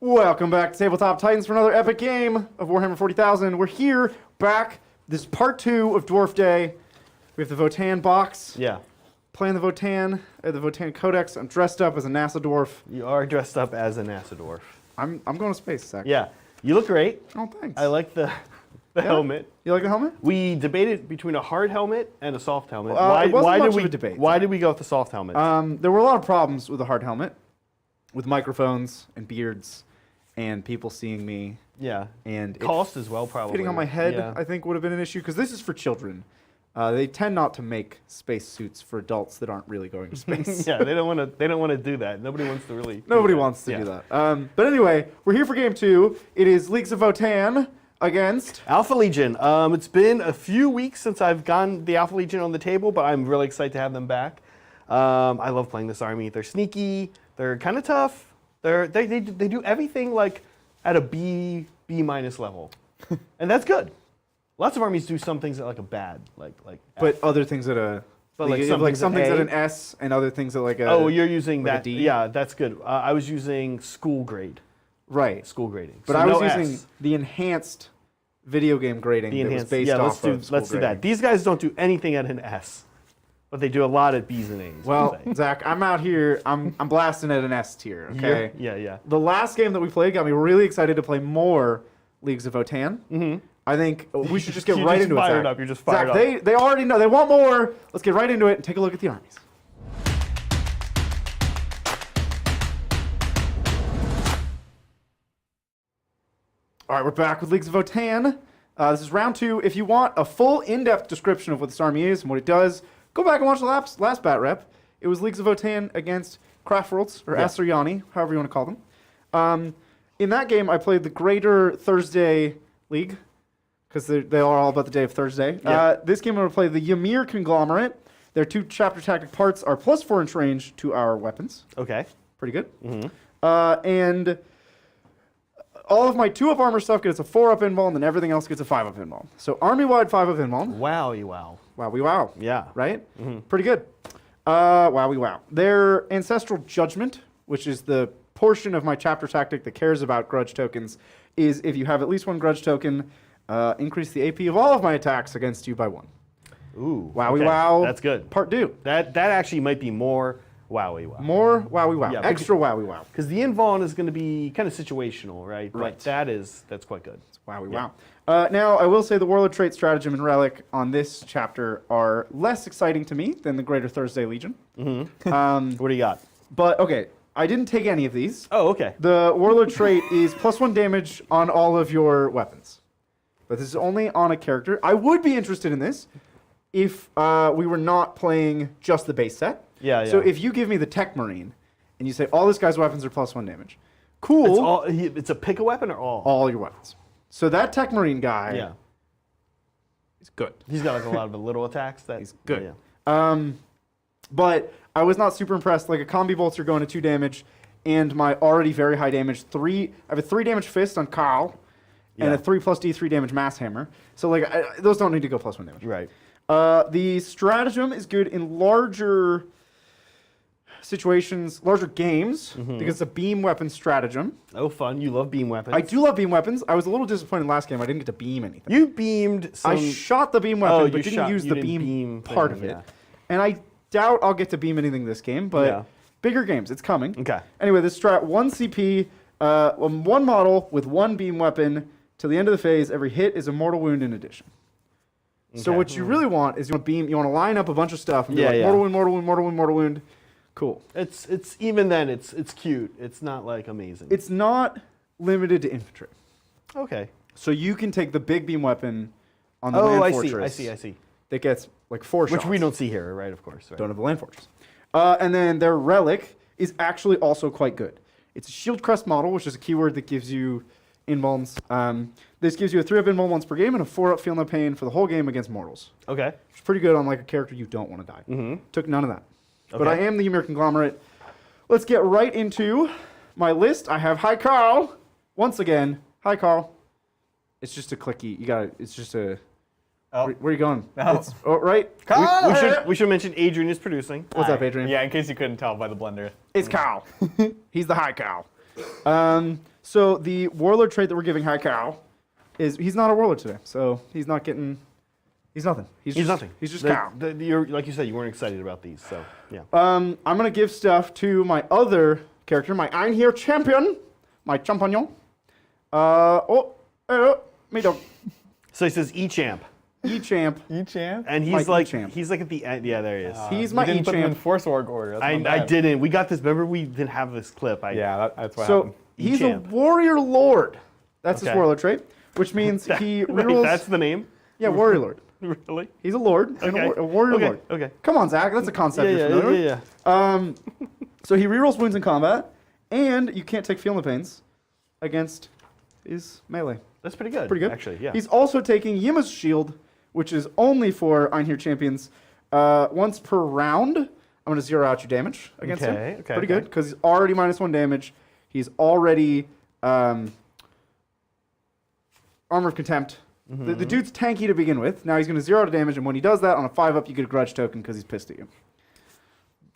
Welcome back to Tabletop Titans for another epic game of Warhammer 40,000. We're here, back. This is part 2 of Dwarf Day. We have the Votann box. Yeah. Playing the Votann CODEX. I'm dressed up as a NASA dwarf. You are dressed up as a NASA dwarf. I'm going to space, Zach. Yeah. You look great. Oh, thanks. I like the helmet. You like the helmet? We debated between a hard helmet and a soft helmet. It wasn't much of a debate. Why did we go with the soft helmet? There were a lot of problems with the hard helmet, with microphones and beards and people seeing me. Yeah. And cost as well, probably. Fitting on my head, yeah. I think, would have been an issue, because this is for children. They tend not to make space suits for adults that aren't really going to space. Yeah, they don't want to do that. Nobody wants to really. Nobody wants to do that. But anyway, we're here for game 2. It is Leagues of Votann against Alpha Legion. It's been a few weeks since I've gotten the Alpha Legion on the table, but I'm really excited to have them back. I love playing this army. They're sneaky. They're kind of tough. They do everything like at a B minus level, and that's good. Lots of armies do some things at like a bad, like. But F. other things at a. But like some things at at an S and other things at like a. Oh, you're using like that. a D? Yeah, that's good. I was using school grade. Right. School grading. But so I was no using S. the enhanced video game grading that was based off of school let's do grading. that. These guys don't do anything at an S, but they do a lot at B's and A's. Well, Zach, I'm out here. I'm blasting at an S tier. Okay. Yeah. The last game that we played got me really excited to play more Leagues of Votann. Mm-hmm. I think we should just get right into it, Zach. You're just fired up. They already know. They want more. Let's get right into it and take a look at the armies. All right, we're back with Leagues of Votann. This is round 2. If you want a full, in-depth description of what this army is and what it does, go back and watch the last bat rep. It was Leagues of Votann against Craftworlds, or Asyriani, however you want to call them. In that game, I played the Greater Thursday League, because they are all about the day of Thursday. Yeah. This game, I'm going to play the Ymir Conglomerate. Their 2 chapter tactic parts are plus 4-inch range to our weapons. Okay. Pretty good. Mm-hmm. And all of my 2-up armor stuff gets a 4-up invuln, and then everything else gets a 5-up invuln. So army-wide 5-up invuln. Wowie wow. Wowie wow. Yeah. Right? Mm-hmm. Pretty good. Wowie wow. Their Ancestral Judgment, which is the portion of my chapter tactic that cares about grudge tokens, is if you have at least 1 grudge token, increase the AP of all of my attacks against you by 1. Ooh. Wowie okay. wow. That's good. Part 2. That actually might be more wowie wow. More wowie wow. Yeah, Extra wowie wow. Because the invuln is going to be kind of situational, right? Right. But that's quite good. It's wowie wow. Now, I will say the Warlord Trait, Stratagem, and Relic on this chapter are less exciting to me than the Greater Thursday Legion. Mm-hmm. What do you got? But, okay, I didn't take any of these. Oh, okay. The Warlord Trait is +1 damage on all of your weapons. But this is only on a character. I would be interested in this if we were not playing just the base set. Yeah. So if you give me the Tech Marine, and you say all this guy's weapons are +1 damage, cool. It's a pick a weapon or all? All your weapons. So that Tech Marine guy is good. He's got like a lot of the little attacks. He's good. Yeah. But I was not super impressed. Like a combi bolter going to 2 damage, and my already very high damage I have a 3 damage fist on Kyle, and a 3+D3 damage mass hammer. So like those don't need to go +1 damage. Right. The stratagem is good in larger situations, larger games, because it's a beam weapon stratagem. Oh, fun. You love beam weapons. I do love beam weapons. I was a little disappointed last game. I didn't get to beam anything. You beamed some... I shot the beam weapon, but didn't use the beam part of it. Yeah. And I doubt I'll get to beam anything this game, but bigger games, it's coming. Okay. Anyway, this strat, 1 CP, 1 model with 1 beam weapon. Till the end of the phase, every hit is a mortal wound in addition. Okay. So what you really want is you want to line up a bunch of stuff and be like mortal wound, mortal wound, mortal wound, mortal wound. Cool. It's even then it's cute. It's not like amazing. It's not limited to infantry. Okay. So you can take the big beam weapon on the land fortress. I see. That gets like 4 shots. Which we don't see here, right? Of course. Right. Don't have a land fortress. And then their relic is actually also quite good. It's a shield crest model, which is a keyword that gives you invulns. This gives you a 3-up invuln once per game and a 4-up feel no pain for the whole game against mortals. Okay. Which is pretty good on like a character you don't want to die. Mm-hmm. Took none of that. Okay. But I am the Ymir Conglomerate. Let's get right into my list. I have Hi Carl. Once again, Hi Carl. It's just a clicky. It's just a Oh. Where are you going? No. It's, oh, right? We should mention Adrian is producing. What's up, Adrian? Yeah, in case you couldn't tell by the blender. It's Kyle. He's the high Kyle. So the warlord trait that we're giving High Cow is he's not a warlord today, so he's not getting. He's nothing. He's just, nothing. He's just Cow. You're, like you said, you weren't excited about these, so yeah. I'm gonna give stuff to my other character, my Einherjar champion, my champignon. Me dog. So he says E-champ. E-champ. E-champ? And My he's like, E-champ. he's like at the end. Yeah, there he is. He's You my didn't put them in E-champ. Force Org order. That's not I bad. didn't. We got this. Remember, we didn't have this clip. Yeah, that's what So happened. he's a E-champ. warrior lord. That's his Okay. warlord trait, which means he Wait, rerolls. that's the name? Yeah, warrior lord. Really? He's a lord and Okay. a warrior Okay, lord. okay. Come on, Zach. That's a concept you're familiar with. yeah. So he rerolls wounds in combat, and you can't take feel the pains against his melee. That's pretty good. Pretty good. Actually, yeah. He's also taking Yima's shield, which is only for Einherjar champions. Once per round, I'm going to zero out your damage against him. Okay, Pretty good, because he's already -1 damage. He's already Armor of Contempt. Mm-hmm. The dude's tanky to begin with. Now he's going to 0 out of damage, and when he does that, on a 5-up, you get a grudge token because he's pissed at you.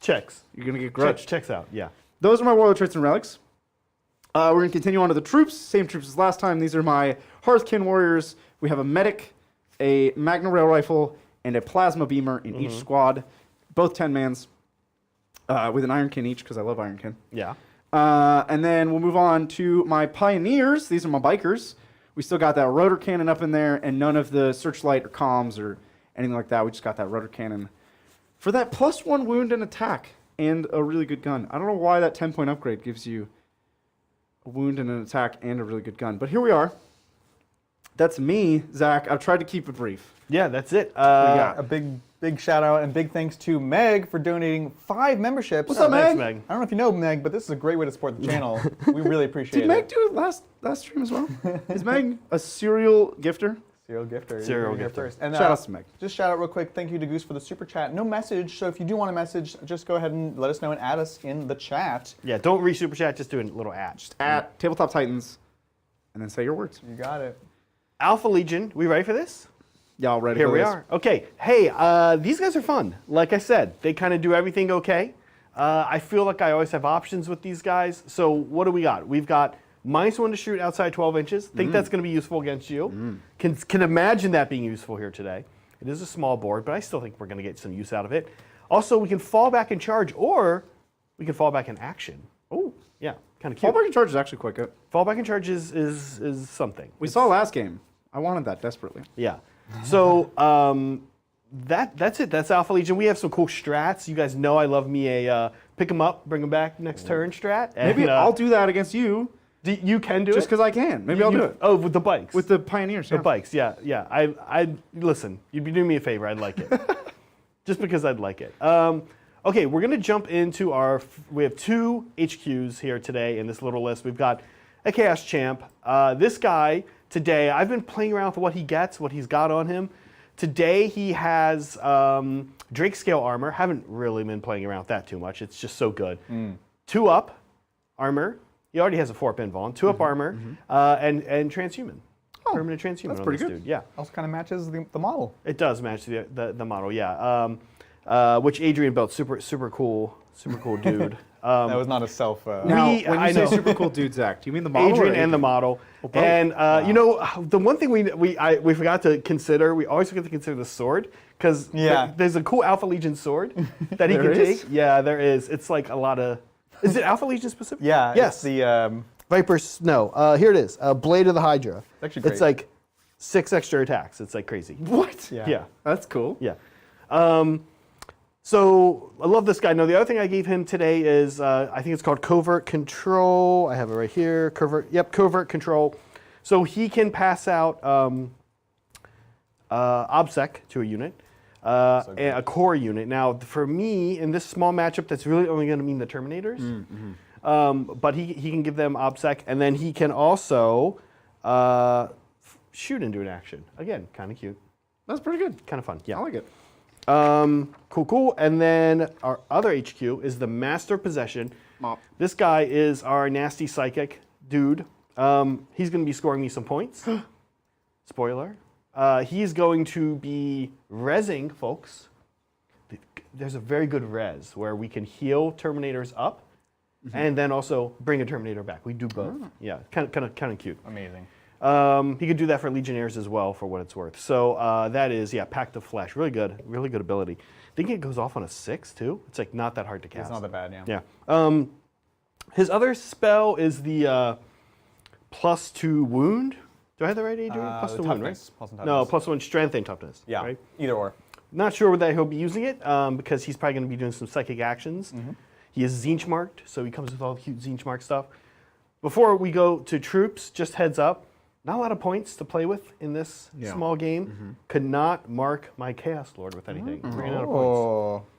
Checks. You're going to get grudge. Checks out, yeah. Those are my warlord traits and relics. We're going to continue on to the troops. Same troops as last time. These are my Hearthkin warriors. We have a medic, a Magna Rail rifle, and a plasma beamer in each squad. Both 10-mans with an Ironkin each because I love Ironkin. Yeah. And then we'll move on to my pioneers. These are my bikers. We still got that rotor cannon up in there and none of the searchlight or comms or anything like that. We just got that rotor cannon for that +1 wound and attack and a really good gun. I don't know why that 10-point upgrade gives you a wound and an attack and a really good gun. But here we are. That's me, Zach. I've tried to keep it brief. Yeah, that's it. got? A big shout out and big thanks to Meg for donating 5 memberships. What's up, Thanks, Meg? Meg. I don't know if you know Meg, but this is a great way to support the channel. We really appreciate Did it. Meg do it last stream as well? Is Meg a serial gifter? Serial gifter. Serial You're here gifter. first. And, Shout out to Meg. Just shout out real quick. Thank you to Goose for the super chat. No message, so if you do want a message, just go ahead and let us know and add us in the chat. Yeah, don't re-super chat, just do a little at. At Tabletop Titans, and then say your words. You got it. Alpha Legion, we ready for this? Y'all ready Here for we this? are. Okay, hey, these guys are fun. Like I said, they kind of do everything okay. I feel like I always have options with these guys. So what do we got? We've got -1 to shoot outside 12 inches. Think that's going to be useful against you. Can imagine that being useful here today. It is a small board, but I still think we're going to get some use out of it. Also, we can fall back in charge, or we can fall back in action. Oh, yeah, kind of cute. Fallback in charge is actually quite good. Fall back in charge is something. We saw last game. I wanted that desperately. Yeah. So that's it. That's Alpha Legion. We have some cool strats. You guys know I love me a pick them up, bring them back next turn strat. And, Maybe I'll do that against you you can do just it because I can. Maybe I'll do it. Oh, with the bikes. With the Pioneers. the Yeah. bikes. Yeah, yeah. I listen. You'd be doing me a favor. I'd like it. Just because I'd like it. Okay, we're gonna jump into we have 2 HQs here today in this little list. We've got a Chaos Champ. This guy today, I've been playing around with what he gets, what he's got on him. Today he has Drake Scale armor. Haven't really been playing around with that too much. It's just so good. 2-up armor. He already has a 4-up invuln. 2-up armor and transhuman. Permanent transhuman that's on pretty this good. dude. Yeah. Also kind of matches the model. It does match the model, yeah. Which Adrian built, super cool dude. That was not a self. Now, We- when I you say know. super cool dude, Zach, do you mean the model? Adrian or and the model. both. And you know, the one thing we forgot to consider, we always forget to consider the sword, because Yeah. there's a cool Alpha Legion sword that he There can is? take. Yeah, there is. It's like a lot of. Is it Alpha Legion specific? yeah. Yes. It's the Viper's. No. Here it is. Blade of the Hydra. actually great. It's like 6 extra attacks. It's like crazy. What? Yeah. Yeah. That's cool. Yeah. So I love this guy. No, the other thing I gave him today is I think it's called Covert Control. I have it right here. Covert Control. So he can pass out OBSEC to a unit, and a core unit. Now, for me, in this small matchup, that's really only going to mean the Terminators. But he can give them OBSEC, and then he can also shoot into an action. Again, kind of cute. That's pretty good. Kind of fun. Yeah. I like it. Cool. And then our other HQ is the Master of Possession. Mop. This guy is our nasty psychic dude. He's going to be scoring me some points. Spoiler. He's going to be rezzing folks. There's a very good res where we can heal Terminators up and then also bring a Terminator back. We do both. Yeah, kind of cute. Amazing. He could do that for Legionnaires as well, for what it's worth. So that is, Pact of Flesh. Really good ability. I think it goes off on a 6 too. It's like not that hard to cast. It's not that bad, yeah. Yeah. His other spell is the +2 wound. Do I have that right, Adrian? +2 wound, right? No, +1 strength and toughness. Yeah, right? either or. Not sure that he'll be using it because he's probably going to be doing some psychic actions. He is Zinch marked, so he comes with all the cute Zinch marked stuff. Before we go to troops, just heads up, not a lot of points to play with in this small game. Could not mark my Chaos Lord with anything. Ran out of points.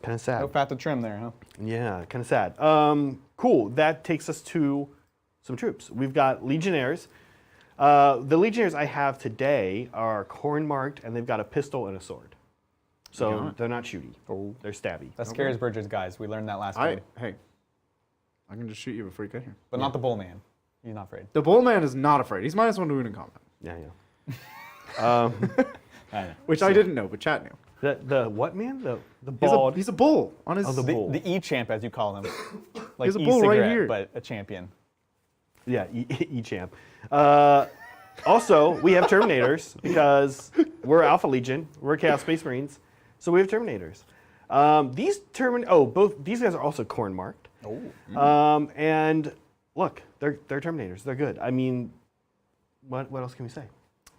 Kind of sad. No fat to trim there, huh? Yeah, kind of sad. Cool. That takes us to some troops. We've got Legionnaires. The Legionnaires I have today are corn marked, and they've got a pistol and a sword. So they're not shooty. They're stabby. That scares Bridges, guys. We learned that last game. Hey, I can just shoot you before you get here. But not the bull man. He's not afraid. The bull man is not afraid. He's -1 to wound in combat. Yeah. I know. Which I didn't know, but chat knew. The what man? The bald. He's a bull on his. the bull. The E-champ, as you call him. Like He's a bull right e-cigarette, here. but a champion. Yeah, E-champ. Also, we have Terminators because we're Alpha Legion. We're Chaos Space Marines, so we have Terminators. Both these guys are also corn marked. And look, they're Terminators. They're good. I mean, what else can we say?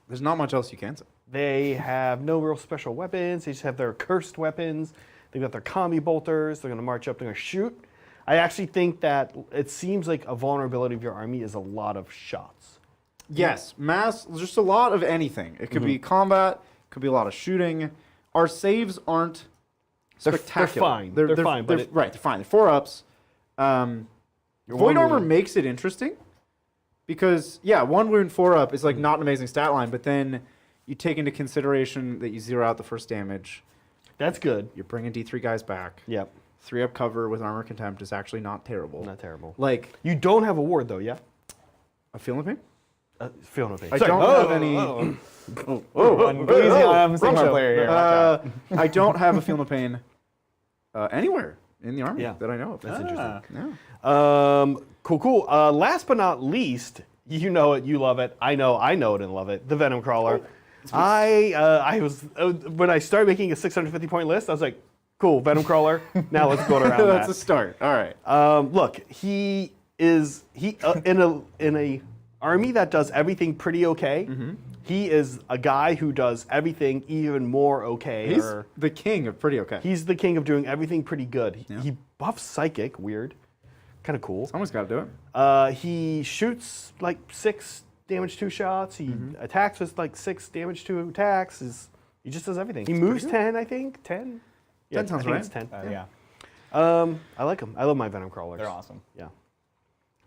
There's not much else you can say. They have no real special weapons. They just have their cursed weapons. They've got their combi bolters. They're going to march up. They're going to shoot. I actually think that it seems like a vulnerability of your army is a lot of shots. Yes, mass, just a lot of anything. It could be combat, could be a lot of shooting. Our saves aren't spectacular. They're fine. They're fine. They're fine. They're 4-ups. Void Armor makes it interesting because, 1 wound 4-up is like not an amazing stat line, but then you take into consideration that you zero out the first damage. That's good. You're bringing D3 guys back. Yep. 3-up cover with Armor Contempt is actually not terrible. Not terrible. Like, you don't have a ward though, yeah? A Feel No Pain? Feel no pain. I don't have any. Easy on Sigmar player here. I don't have a Feel No Pain anywhere in the army that I know of. That's interesting. Yeah. Cool. Last but not least, you know it, you love it. I know it and love it. The Venom Crawler. I was when I started making a 650 point list, I was like, cool, Venom Crawler. Now let's build around that. That's a start. All right. Look, he is in a army that does everything pretty okay. He is a guy who does everything even more okay. He's the king of pretty okay. He's the king of doing everything pretty good. He buffs psychic, weird, kind of cool. Someone's got to do it. He shoots like 6 damage 2 shots. He attacks with like 6 damage 2 attacks. He just does everything. He moves 10, I think. 10. Yeah, 10 sounds I think right. It's 10. Yeah. I like him. I love my Venom Crawlers. They're awesome. Yeah.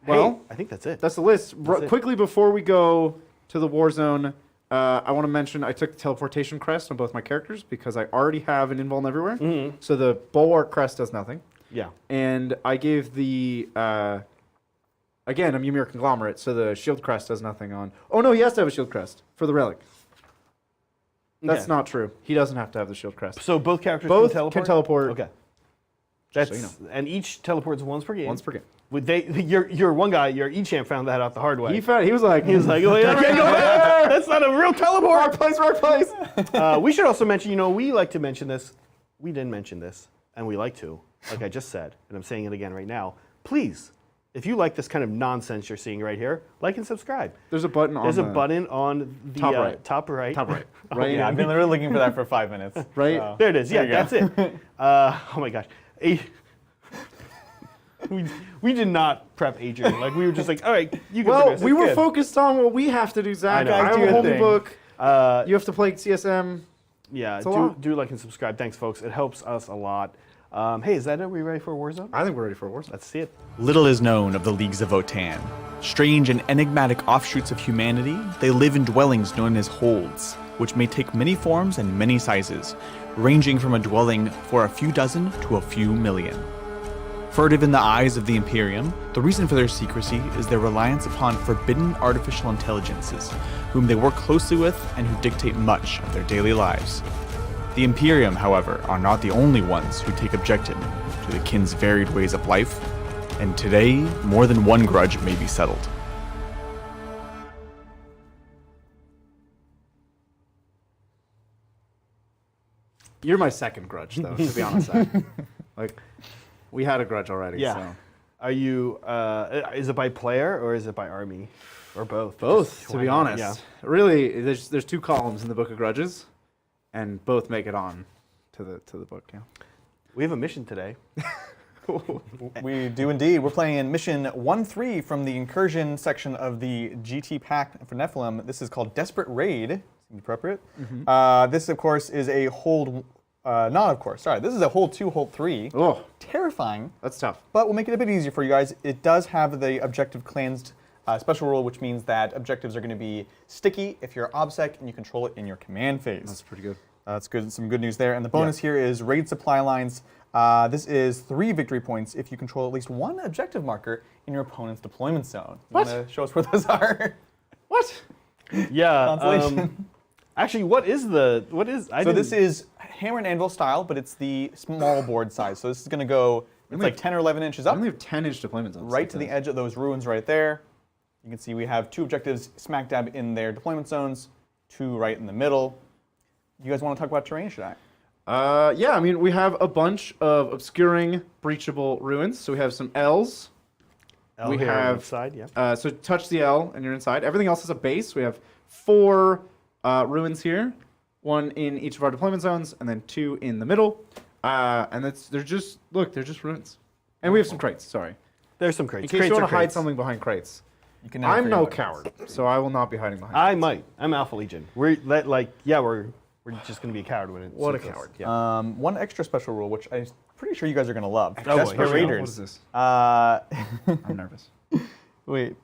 Well, Hey, I think that's it. That's the list. That's it. Quickly before we go to the war zone, I want to mention I took the teleportation crest on both my characters because I already have an invuln everywhere. So the bulwark crest does nothing. Yeah. And I gave the again, I'm Ymir Conglomerate, so the shield crest does nothing on. Oh no, he has to have a shield crest for the relic. That's not true. He doesn't have to have the shield crest. So both characters Can teleport. Okay. Just so you know. And each teleports once per game. Once per game. Your one guy, your E-champ found that out the hard way. He was like, oh, yeah, I can't go there. That's not a real teleport. Wrong place. We should also mention, we like to mention this. We didn't mention this, and we like to, like I just said, and I'm saying it again right now. Please, if you like this kind of nonsense you're seeing right here, like and subscribe. There's a button on There's a button on the top right. Top right. Top right. Right. Yeah, I've been literally looking for that for 5 minutes. Right. So. There it is. Yeah, that's it. Oh my gosh. We did not prep Adrian. Like we were just like, all right, you can do this. We were good. focused on what we have to do, Zach. I know. I have Do a your whole new thing. book. Uh, You have to play CSM. yeah, a lot. do like and subscribe. Thanks, folks. It helps us a lot. Hey, is that it? Are we ready for Warzone? I think we're ready for a war zone. Let's see it. Little is known of the Leagues of Votann. Strange and enigmatic offshoots of humanity, they live in dwellings known as holds, which may take many forms and many sizes, ranging from a dwelling for a few dozen to a few million. Furtive in the eyes of the Imperium, the reason for their secrecy is their reliance upon forbidden artificial intelligences, whom they work closely with and who dictate much of their daily lives. The Imperium, however, are not the only ones who take objection to the kin's varied ways of life and today, more than one grudge may be settled. You're my second grudge, though, to be honest. Zach. Like, we had a grudge already. Yeah. So. Are you? Is it by player or is it by army, or both? Both, to be honest. Yeah. Really, there's 2 columns in the Book of Grudges, and both make it on to the book. Yeah. We have a mission today. We do indeed. We're playing in mission 1-3 from the incursion section of the GT pack for Nephilim. This is called Desperate Raid. Seems appropriate. This, of course, is a hold. Not of course. Sorry, this is a hold 2, hold 3. Oh, Terrifying. that's tough. But we'll make it a bit easier for you guys. It does have the objective cleansed special rule, which means that objectives are going to be sticky if you're OBSEC and you control it in your command phase. That's pretty good. That's good. Some good news there. And the bonus here is raid supply lines. This is 3 victory points if you control at least 1 objective marker in your opponent's deployment zone. You What? want to show us where those are? What? Yeah. Consolation. Actually, what is? So this is hammer and anvil style, but it's the small board size. So this is going to go, it's like 10 or 11 inches I up, only have 10-inch deployment zones. right to the edge of those ruins right there. You can see we have 2 objectives smack dab in their deployment zones, 2 right in the middle. You guys want to talk about terrain, should I? Yeah, I mean, we have a bunch of obscuring, breachable ruins. So we have some L's. L we here on have the side. Yeah. So touch the L and you're inside. Everything else is a base. We have 4 ruins here, 1 in each of our deployment zones, and then 2 in the middle. And they're just ruins. And we have some crates. Sorry, There's some in crates. case Crates you are want to hide crates. something behind crates. You can never I'm figure no out. coward, so I will not be hiding behind. I crates. might. I'm Alpha Legion. We're just gonna be a coward when it. What a suits us. coward. Yeah. 1 extra special rule, which I'm pretty sure you guys are going to love. Oh, boy, Desperate here we go. Raiders. What is this? Uh, I'm nervous. wait.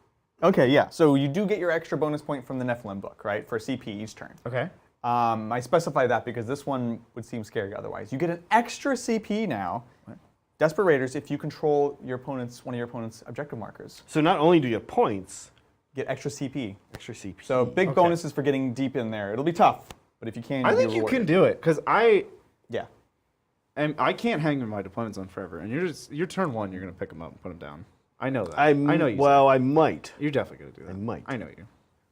Okay, yeah. So you do get your extra bonus point from the Nephilim book, right? For CP each turn. Okay. I specify that because this one would seem scary otherwise. You get an extra CP now. What? Desperate Raiders if you control one of your opponent's objective markers. So not only do you have points, Get extra CP. extra CP. So big Okay. bonuses for getting deep in there. It'll be tough, but if you can, I you'll be think you can rewarded. do it because Yeah. I can't hang in my deployment zone forever. And your turn 1, you're gonna pick them up and put them down. I know that. I know you. Well, I might, you're definitely gonna do that. I might. I know you.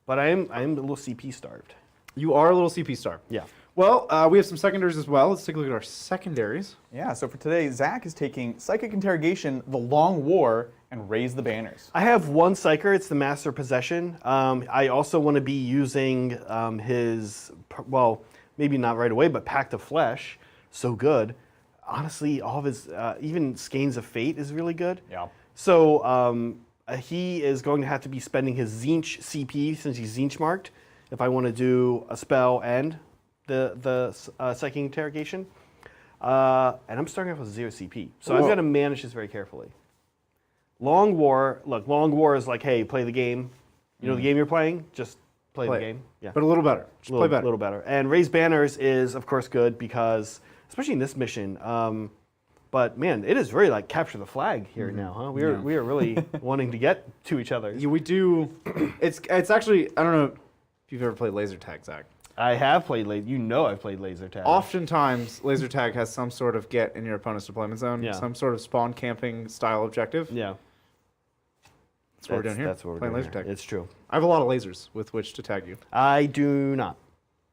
but I am a little CP starved. You are a little CP star. Yeah. Well, we have some secondaries as well. Let's take a look at our secondaries. Yeah, so for today, Zach is taking Psychic Interrogation, The Long War, and Raise the Banners. I have 1 Psyker. It's the Master Possession. I also want to be using his, well, maybe not right away, but Pact of Flesh. So good. Honestly, all of his, even Skeins of Fate is really good. Yeah. So he is going to have to be spending his Zinch CP since he's Zinch marked if I want to do a spell and the Psychic Interrogation. And I'm starting off with 0 CP. So I've Whoa. got to manage this very carefully. Long War, look, Long War is like, hey, play the game. You know the game you're playing? Just play the game. Yeah. But a little better. Just play better. A little better. And Raise Banners is, of course, good because, especially in this mission, but man, it is really like capture the flag here now, huh? We are really wanting to get to each other. Yeah, we do. It's actually, I don't know if you've ever played laser tag, Zach. I have played I've played laser tag. Oftentimes, laser tag has some sort of get in your opponent's deployment zone, Yeah. some sort of spawn camping style objective. Yeah. That's what we're doing here. That's what we're playing doing laser here. tag. It's true. I have a lot of lasers with which to tag you. I do not.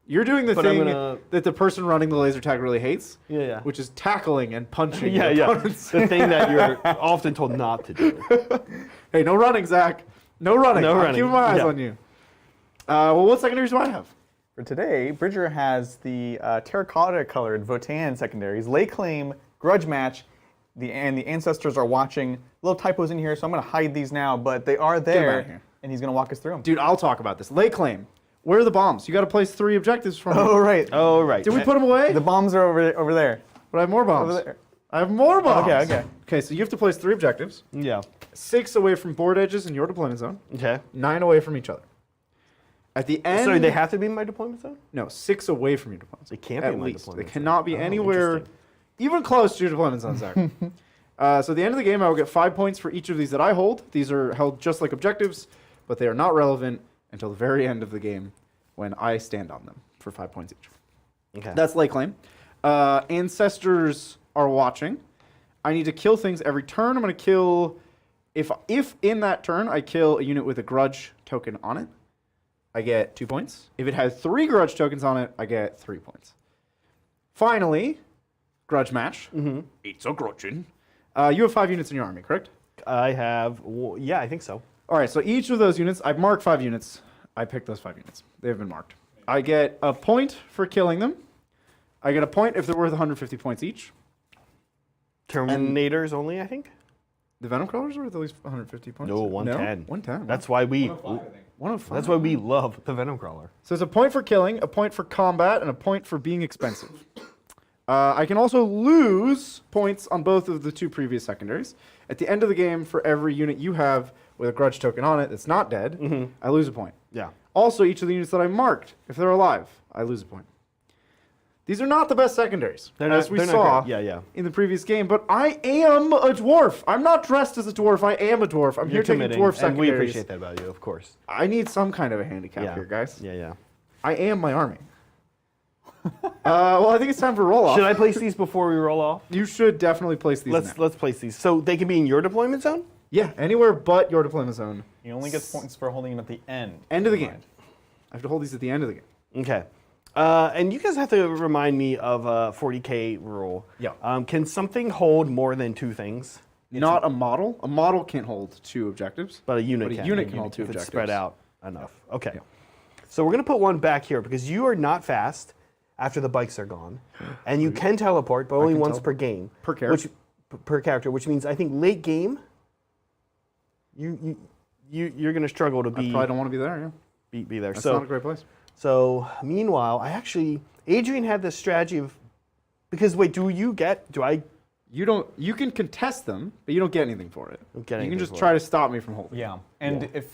You're doing the But I'm thing gonna- that the person running the laser tag really hates, Yeah. which is tackling and punching Yeah, your yeah. opponents. The thing that you're often told not to do. Hey, no running, Zach. No running. No I'm running. keeping my eyes Yeah. on you. Well, what secondaries do I have? For today, Bridger has the terracotta-colored Votann secondaries, Lay Claim, Grudge Match, and the Ancestors are watching. Little typos in here, so I'm going to hide these now, but they are out of there, here. and he's going to walk us through them. Dude, I'll talk about this. Lay claim. Where are the bombs? You got to place 3 objectives from Oh, right. Oh, right. Did we put them away? The bombs are over there. But I have more bombs. Over there. I have more bombs. Okay, okay. Okay, so you have to place 3 objectives. Yeah. 6 away from board edges in your deployment zone. Okay. 9 away from each other. At the end... So they have to be in my deployment zone? No, 6 away from your deployment zone. They can't be At in my least. deployment They zone. cannot be Oh, anywhere interesting. even close to your deployment zone, Zach. So at the end of the game, I will get 5 points for each of these that I hold. These are held just like objectives, but they are not relevant until the very end of the game when I stand on them for 5 points each. Okay. That's lay claim. Ancestors are watching. I need to kill things every turn. I'm going to kill If in that turn I kill a unit with a grudge token on it, I get 2 points. If it has 3 grudge tokens on it, I get 3 points. Finally, grudge match. It's a grudging. You have 5 units in your army, correct? I have, yeah, I think so. All right, so each of those units, I've marked 5 units. I picked those 5 units. They have been marked. I get a point for killing them. I get a point if they're worth 150 points each. Terminators only, I think? The Venom Crawlers are worth at least 150 points. No, 110. No? 110. That's why we, 105. that's why we love the Venom Crawler. So it's a point for killing, a point for combat, and a point for being expensive. I can also lose points on both of the 2 previous secondaries. At the end of the game, for every unit you have with a grudge token on it that's not dead, I lose a point. Yeah. Also, each of the units that I marked, if they're alive, I lose a point. These are not the best secondaries, as we saw in the previous game, but I am a dwarf. I'm not dressed as a dwarf. I am a dwarf. I'm here taking dwarf secondaries. And we appreciate that about you, of course. I need some kind of a handicap here, guys. Yeah. I am my army. Well, I think it's time for roll-off. Should I place these before we roll off? You should definitely place these now. Let's place these. So they can be in your deployment zone? Yeah, anywhere but your deployment zone. You only get points for holding them at the end. End of the game. I have to hold these at the end of the game. Okay. And you guys have to remind me of a 40k rule. Yeah. Can something hold more than 2 things? Not a model. A model can't hold 2 objectives. But a unit can. But a unit can hold 2 if objectives. It's spread out enough. Okay. So we're going to put one back here because you are not fast after the bikes are gone. And you can teleport, but only once per game. Per character. Per character, which means I think late game, you're going to struggle to be. I probably don't want to be there, yeah. Be there. That's so, not a great place. So meanwhile, Adrian had this strategy of, because wait, you can contest them, but you don't get anything for it. Don't get you anything can just for try it. to stop me from holding. Yeah, and if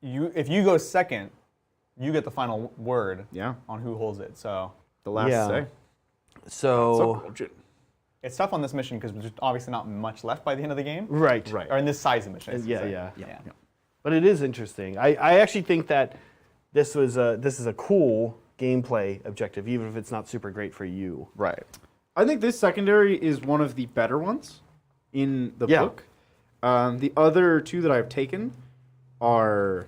you go second, you get the final word on who holds it. So The last say. So it's tough on this mission because there's obviously not much left by the end of the game. Right. Or in this size of mission. Yeah. But it is interesting. I actually think that this is a cool gameplay objective, even if it's not super great for you. Right. I think this secondary is one of the better ones in the book. The other 2 that I've taken are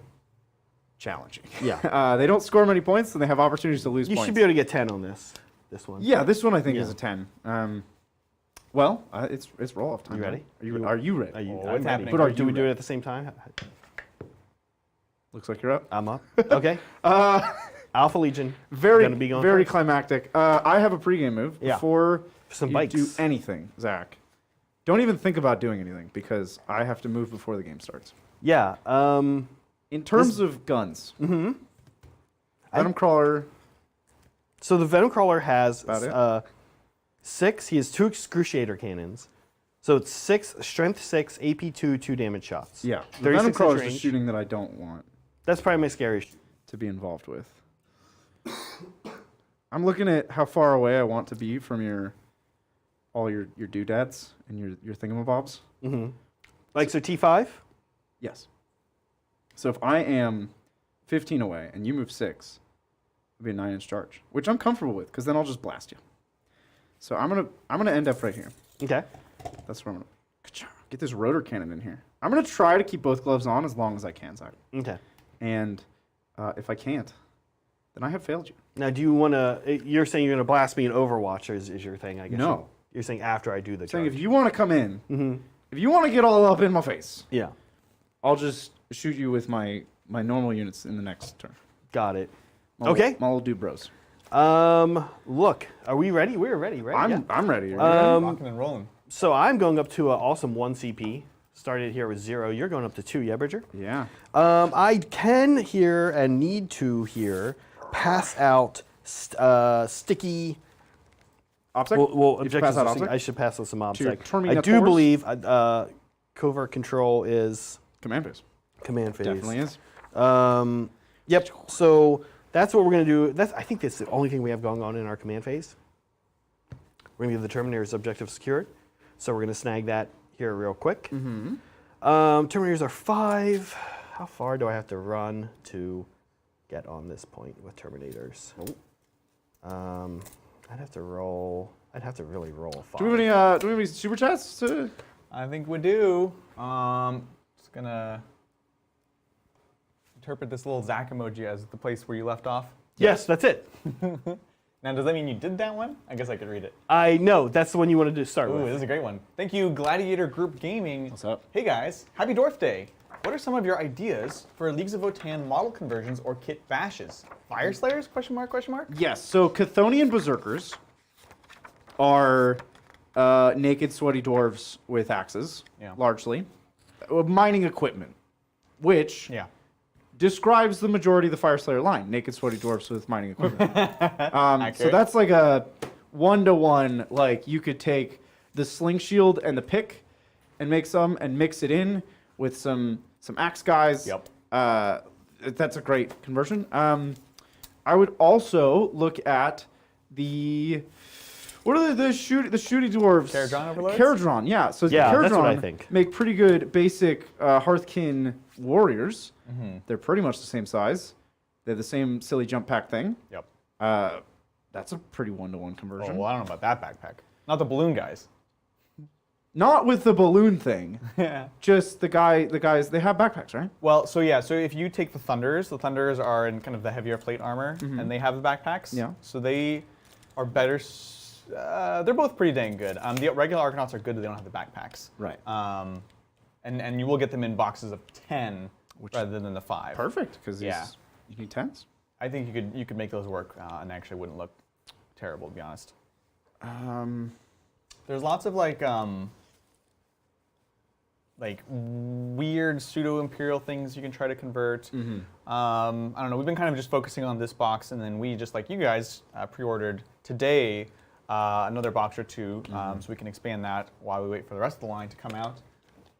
challenging. Yeah. They don't score many points, and they have opportunities to lose You points. should be able to get 10 on this one. Yeah, this one I think is a 10. Well, it's roll-off time. You ready? Are you ready? What's happening? But do we do it at the same time? Looks like you're up. I'm up. Okay. Alpha Legion. Very, be going very first. climactic. I have a pregame move before Some you bikes. do anything, Zach. Don't even think about doing anything because I have to move before the game starts. Yeah. In terms of guns, Venom Crawler. So the Venom Crawler has About 6. He has 2 Excruciator cannons. So it's 6, strength 6, AP 2, 2 damage shots. Yeah. The Venom 36 Crawler is range. just shooting that I don't want That's probably my scariest. to be involved with. I'm looking at how far away I want to be from all your doodads and your thingamabobs. Like, so T5? Yes. So if I am 15 away and you move 6, it'll be a 9-inch charge, which I'm comfortable with because then I'll just blast you. So I'm gonna end up right here. Okay. That's where I'm gonna get this rotor cannon in here. I'm gonna try to keep both gloves on as long as I can, Zach. Okay. And if I can't, then I have failed you. Now, do you want to? You're saying you're going to blast me in Overwatch is your thing, I guess. No. You're saying after I do the Saying charge. if you want to come in, if you want to get all up in my face, Yeah. I'll just shoot you with my normal units in the next turn. Got it. My Okay. my little dude bros. Look, are we ready? We're ready, right? Yeah. I'm ready. Rocking and rolling. So I'm going up to an awesome 1 CP. Started here with 0. You're going up to 2, yeah, Bridger? Yeah. I can here and need to here pass out sticky. OPSEC? Well, You should pass out objectives. OPSEC? I should pass out some OPSEC. Terminator I do Force? believe covert control is Command phase. command phase. Definitely is. Yep. So that's what we're going to do. I think that's the only thing we have going on in our command phase. We're going to give the Terminators objective secured. So we're going to snag that here real quick. Terminators are 5. How far do I have to run to get on this point with Terminators? I'd have to roll. I'd have to really roll a 5. Do we have any super chats? I think we do. Just gonna interpret this little Zach emoji as the place where you left off. Yes, that's it. Now, does that mean you did that one? I guess I could read it. I know. That's the one you wanted to start Ooh, with. this is a great one. Thank you, Gladiator Group Gaming. What's up? Hey guys, happy Dwarf Day. What are some of your ideas for Leagues of Votann model conversions or kit bashes? Fire Slayers? Question mark? Question mark? Yes. So Chthonian berserkers are naked, sweaty dwarves with axes, Yeah. largely, mining equipment, which Yeah. describes the majority of the Fire Slayer line: naked, sweaty dwarves with mining equipment. So Accurate. that's like a 1-to-1. Like you could take the sling shield and the pick, and make some, and mix it in with some axe guys. Yep. That's a great conversion. I would also look at the what are the shooty dwarves? Caradron overlords? Caradron, yeah. So Yeah, the that's what I Caradron think. make pretty good basic Hearthkin warriors. Mm-hmm. They're pretty much the same size. They have the same silly jump pack thing. Yep. That's a pretty 1-to-1 Oh, conversion. well, I don't know about that backpack. Not the balloon guys. Not with the balloon thing. Yeah. Just the guys. They have backpacks, right? Well, so if you take the Thunders are in kind of the heavier plate armor, and they have the backpacks. Yeah. So they are better. They're both pretty dang good. The regular Argonauts are good, but they don't have the backpacks. Right. And you will get them in boxes of 10 rather than the 5. Perfect, because Yeah. you need 10s. I think you could make those work, and actually wouldn't look terrible, to be honest. There's lots of like weird pseudo-imperial things you can try to convert. I don't know. We've been kind of just focusing on this box, and then we, just like you guys, pre-ordered today another box or two, so we can expand that while we wait for the rest of the line to come out.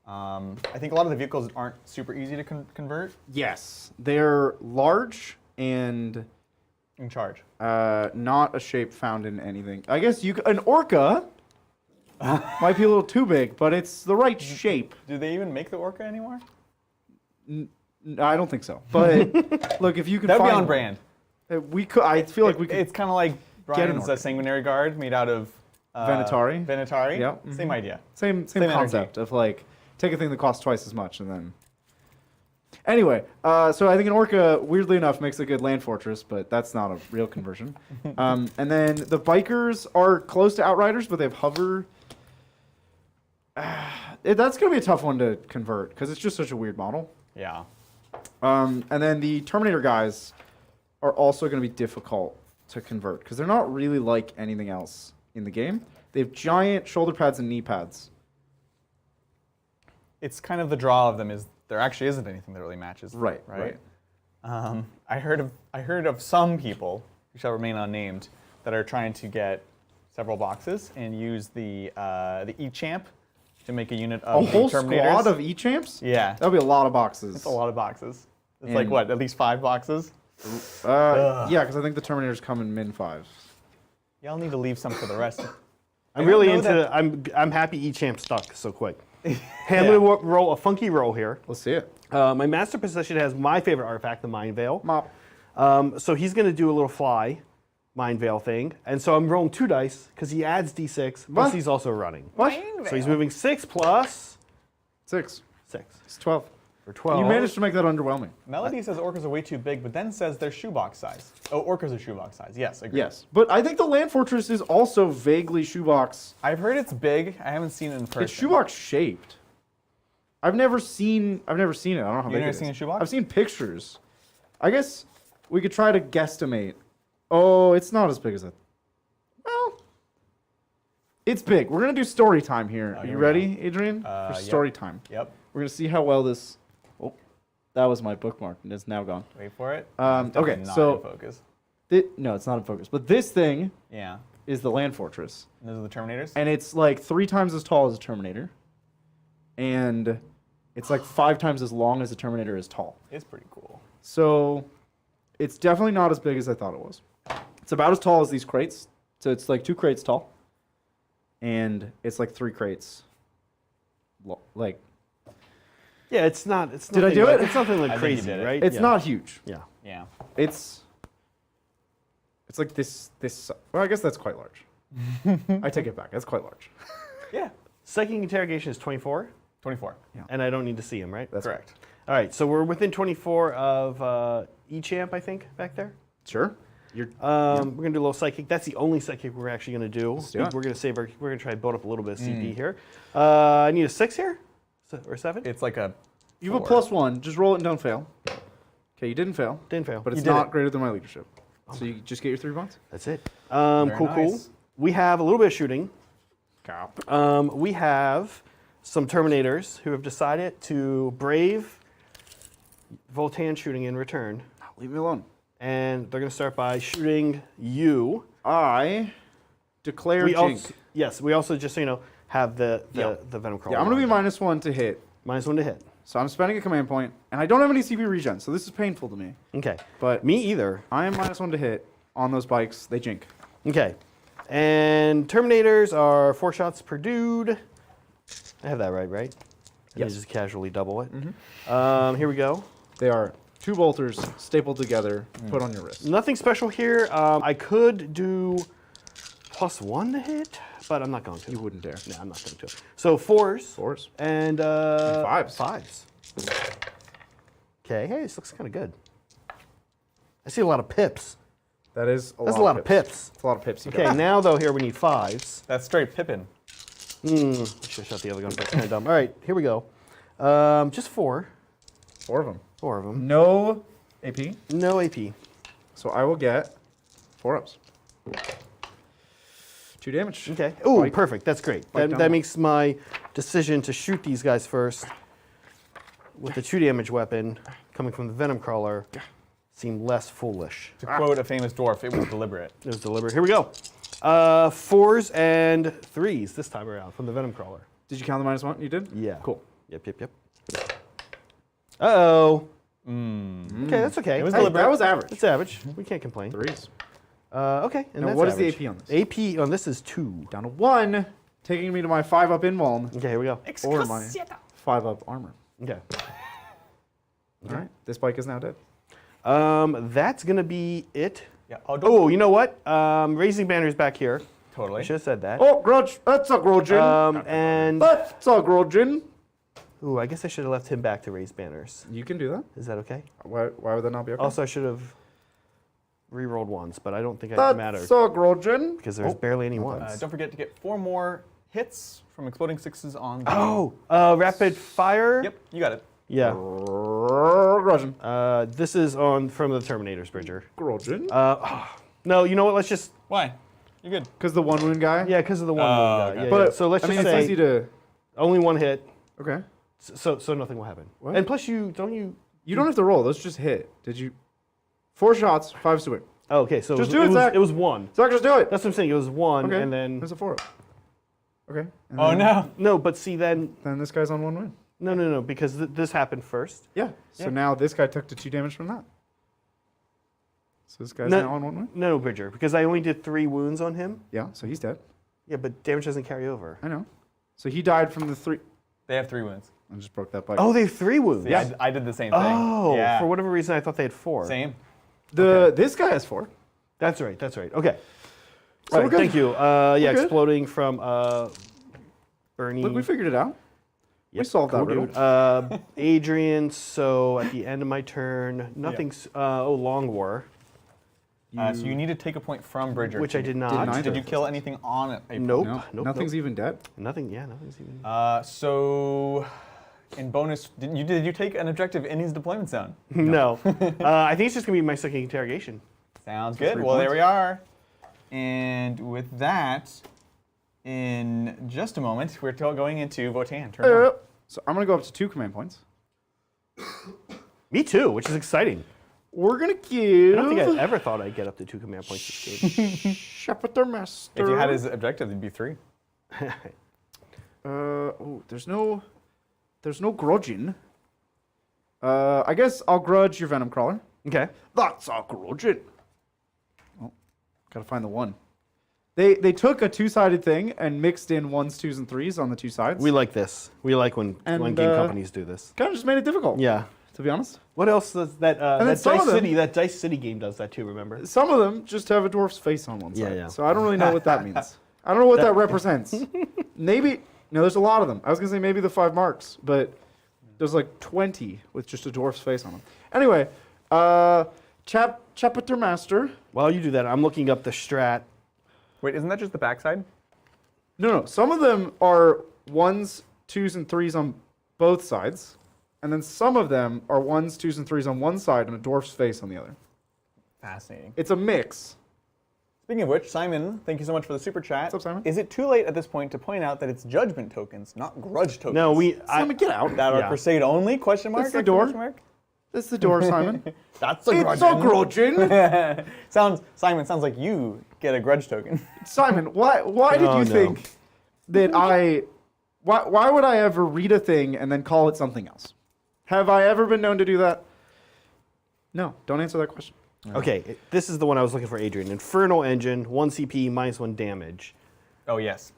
I think a lot of the vehicles aren't super easy to convert. Yes, they're large and In charge. not a shape found in anything. I guess an orca might be a little too big, but it's the right shape. Do they even make the orca anymore? I don't think so. But look, if you could That would find be on brand. We could. I feel like we could. It's kind of like an Brian's orca. Sanguinary Guard made out of Venatari. Venatari. Yep. Same idea. Same energy. concept of like take a thing that costs twice as much and then. Anyway, so I think an orca, weirdly enough, makes a good land fortress, but that's not a real conversion. And then the bikers are close to outriders, but they have hover. That's gonna be a tough one to convert because it's just such a weird model. Yeah. And then the Terminator guys are also going to be difficult to convert because they're not really like anything else in the game. They have giant shoulder pads and knee pads. It's kind of the draw of them is there actually isn't anything that really matches. Right. I heard of some people who shall remain unnamed that are trying to get several boxes and use the E-Champ to make a unit of A the whole Terminators. squad of E-Champs? Yeah. That'll be a lot of boxes. It's a lot of boxes. It's And- like what, at least 5 boxes? Yeah, because I think the Terminators come in min 5s. Y'all need to leave some for the rest. I'm don't really know into. that- I'm happy E-Champ stuck so quick. Hey, I'm gonna roll a funky roll here. Let's see it. My master possession has my favorite artifact, the Mind Veil. Mop. So he's gonna do a little fly Mind Veil thing, and so I'm rolling 2 dice because he adds D6. Plus What? he's also running. What? So he's moving 6 plus 6. 6 It's 12. for 12. You managed to make that underwhelming. Melody says orcas are way too big, but then says they're shoebox size. Oh, orcas are shoebox size. Yes, agree. Yes. But I think the Land Fortress is also vaguely shoebox. I've heard it's big. I haven't seen it in person. It's shoebox shaped. I've never seen it. I don't know how big never it is. seen a shoebox? I've seen pictures. I guess we could try to guesstimate. Oh, it's not as big as that. Well, it's big. We're gonna do story time here. Are here you we ready, Adrian? For yep. story time. Yep. We're gonna see how well this. Oh, that was my bookmark, and it's now gone. Wait for it. Okay, Not so- in focus. No, it's not in focus. But this thing Yeah. is the Land Fortress, And those are the Terminators. and it's like 3 times as tall as a Terminator, and it's like 5 times as long as a Terminator is tall. It's pretty cool. So it's definitely not as big as I thought it was. It's about as tall as these crates. So it's like 2 crates tall. And it's like 3 crates. Like, Yeah, it's not. It's Did I nothing do like- it? It's nothing like I think you crazy, did it. right? it's Yeah. not huge. Yeah. Yeah. It's like this. Well, I guess that's quite large. I take it back. That's quite large. Yeah. Psychic interrogation is 24, 24. and I don't need to see him, right? That's Correct. All right, so we're within 24 of E-Champ, I think, back there. Sure. You're We're gonna do a little psychic. That's the only psychic we're actually gonna do. do it. We're gonna save our. We're gonna try to build up a little bit of CP here. I need a 6 here, or 7. It's like a. you have a 4. +1. Just roll it and don't fail. Okay, you didn't fail, Didn't fail. but it's You did not it. greater than my leadership. So you just get your 3 points. That's it. Very Cool. nice. We have a little bit of shooting. Cow. We have some Terminators who have decided to brave Votann shooting in return, Leave me alone. and they're gonna start by shooting you. I declare We Jink. also, yes, we also just so you know have the Venom Crawler. Yeah, I'm gonna be on. -1 to hit. -1 to hit. So I'm spending a command point, and I don't have any CP regen, so this is painful to me. Okay. But Me either. I am -1 to hit on those bikes. They jink. Okay. And Terminators are 4 shots per dude. I have that right? Yes. Yes. Just casually double it. Here we go. They are 2 bolters stapled together, put on your wrist. Nothing special here. I could do +1 to hit, but I'm not going to. You wouldn't dare. No, I'm not going to. So 4s. 4s. And 5s. 5s. Okay, hey, this looks kind of good. I see a lot of pips. That is a That's lot a lot of pips. It's a lot of pips. You Okay, got. now though, here we need 5s. That's straight Pippin. I should have shot the other gun, but that's kind of dumb. All right, here we go. Just 4. 4 of them. 4 of them. No AP. No AP. So I will get 4 ups. 2 damage. Okay. Ooh, Bike. perfect. That's great. Bike That, down that low. makes my decision to shoot these guys first with the 2 damage weapon coming from the Venom Crawler seem less foolish. To quote a famous dwarf, it was deliberate. It was deliberate. Here we go. 4s and 3s this time around from the Venom Crawler. Did you count the -1? You did? Yeah. Cool. Yep. Uh-oh. Okay, that's okay. It was Hey, deliberate. That was average. It's average. We can't complain. 3s. Okay, and Now, that's what is the average. AP on this? AP on this is 2. Down to 1, taking me to my 5-up invuln Okay, here we go. or my 5-up armor. Okay. All right. This bike is now dead. That's gonna be it. Yeah. Oh, you know what? Raising Banner's back here. I Totally. should have said that. Oh, grudge. That's a grudgin. And That's a grudgin. ooh, I guess I should have left him back to raise banners. You can do that. Is that okay? Why would that not be okay? Also, I should have re-rolled ones, but I don't think it matters That's a grudgin. because there's barely any ones. Don't forget to get 4 more hits from exploding 6s on. The Rapid fire. Yep, you got it. Yeah. Grudgin. This is on from the Terminators, Bridger. Grudgin. No, you know what? Let's just Why? You're good. Because the 1 wound guy? yeah, because of the one. Oh, okay. Yeah, But, so let's I mean, just it's say easy to... only 1 hit, Okay. so nothing will happen. What? And plus, you don't you. You don't have to roll. Those just hit. Did you... 4 shots, 5 swing. Oh, okay, so Just it do it, was, Zach. it was 1. Zach, just do it. That's what I'm saying. It was 1, Okay. and then There's a 4-up. Okay. And Oh then- no. no, but see then Then this guy's on 1 win. no, because this happened first. Yeah. So Yeah. now this guy took the 2 damage from that. So this guy's No. now on 1 win? No, Bridger, because I only did 3 wounds on him. Yeah, so he's dead. Yeah, but damage doesn't carry over. I know. So he died from the 3... They have 3 wounds. I just broke that bike. Oh, they have 3 wounds. See, I did the same thing. Oh, yeah. for whatever reason, I thought they had 4. Same. This guy has 4. That's right. Okay. So All we're right, good. thank you. Yeah, good. exploding from Bernie. Look, we figured it out. We Yep, solved that cool riddle. dude. Adrian, so at the end of my turn, nothing's. Long War, So you need to take a point from Bridger. which I did not. Didn't Did you kill anything on it? Nope. No, nope, nothing's even dead. Nothing. Yeah, nothing's even. So, in bonus, did you take an objective in his deployment zone? No. I think it's just gonna be my second interrogation. Sounds For good. 3 Well, there points. we are. And with that, in just a moment, we're going into Votann. Turn 1. So I'm going to go up to 2 command points. Me too, which is exciting. We're going to give... I don't think I ever thought I'd get up to 2 command points this game. Shepherd Master. If you had his objective, it'd be 3. There's no grudging. I guess I'll grudge your Venom Crawler. Okay. That's a grudging. Oh, gotta find the 1. They took a 2-sided thing and mixed in 1s, 2s, and 3s on the 2 sides. We like this. We like when And, game companies do this. Kind of just made it difficult. Yeah. To be honest. What else does that then that some Dice of them- City Dice City game does that too? Remember? Some of them just have a dwarf's face on one Yeah, side. yeah. So I don't really know what that means. I don't know what that represents. Maybe No, there's a lot of them. I was gonna say maybe the 5 marks, but there's like 20 with just a dwarf's face on them. Anyway, Chapter Master. While you do that, I'm looking up the strat. Wait, isn't that just the backside? No. Some of them are 1s, 2s, and 3s on both sides, and then some of them are 1s, 2s, and 3s on one side and a dwarf's face on the other. Fascinating. It's a mix. Speaking of which, Simon, thank you so much for the super chat. What's up, Simon? Is it too late at this point to point out that it's judgment tokens, not grudge tokens? No, Simon, get out. That are Yeah. crusade only? Question mark? That's the door. Exclamation mark? That's the door, Simon. That's a It's a grudging. Simon, sounds like you get a grudge token. Simon, why did Oh, you no. think that why would I ever read a thing and then call it something else? Have I ever been known to do that? No, don't answer that question. Okay, this is the one I was looking for, Adrian. Infernal Engine, 1 CP, -1 damage. Oh, yes.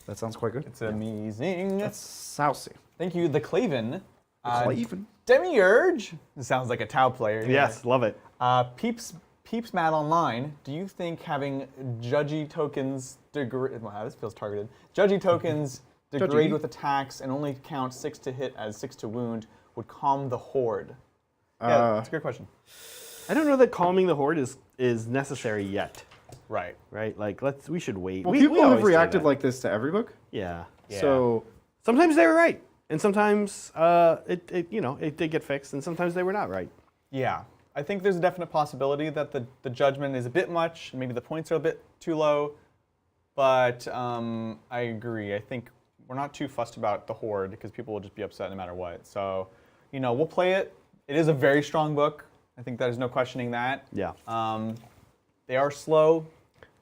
That sounds quite good. It's amazing. That's sousy. Thank you. The Claven. Claven. Demiurge. This sounds like a Tau player. Yes, love it. Peeps Matt Online, do you think having judgy tokens degrade... Wow, this feels targeted. Judgy tokens degrade Judgy. with attacks and only count 6 to hit as 6 to wound would calm the horde? Yeah, that's a good question. I don't know that calming the horde is necessary yet, Right. right? Like, we should wait. Well, we people always have say reacted that. like this to every book. Yeah. So Sometimes they were right, and sometimes it did get fixed, and sometimes they were not right. Yeah. I think there's a definite possibility that the judgment is a bit much, maybe the points are a bit too low, but I agree. I think we're not too fussed about the horde because people will just be upset no matter what. So, we'll play it. It is a very strong book. I think there's no questioning that. Yeah. They are slow.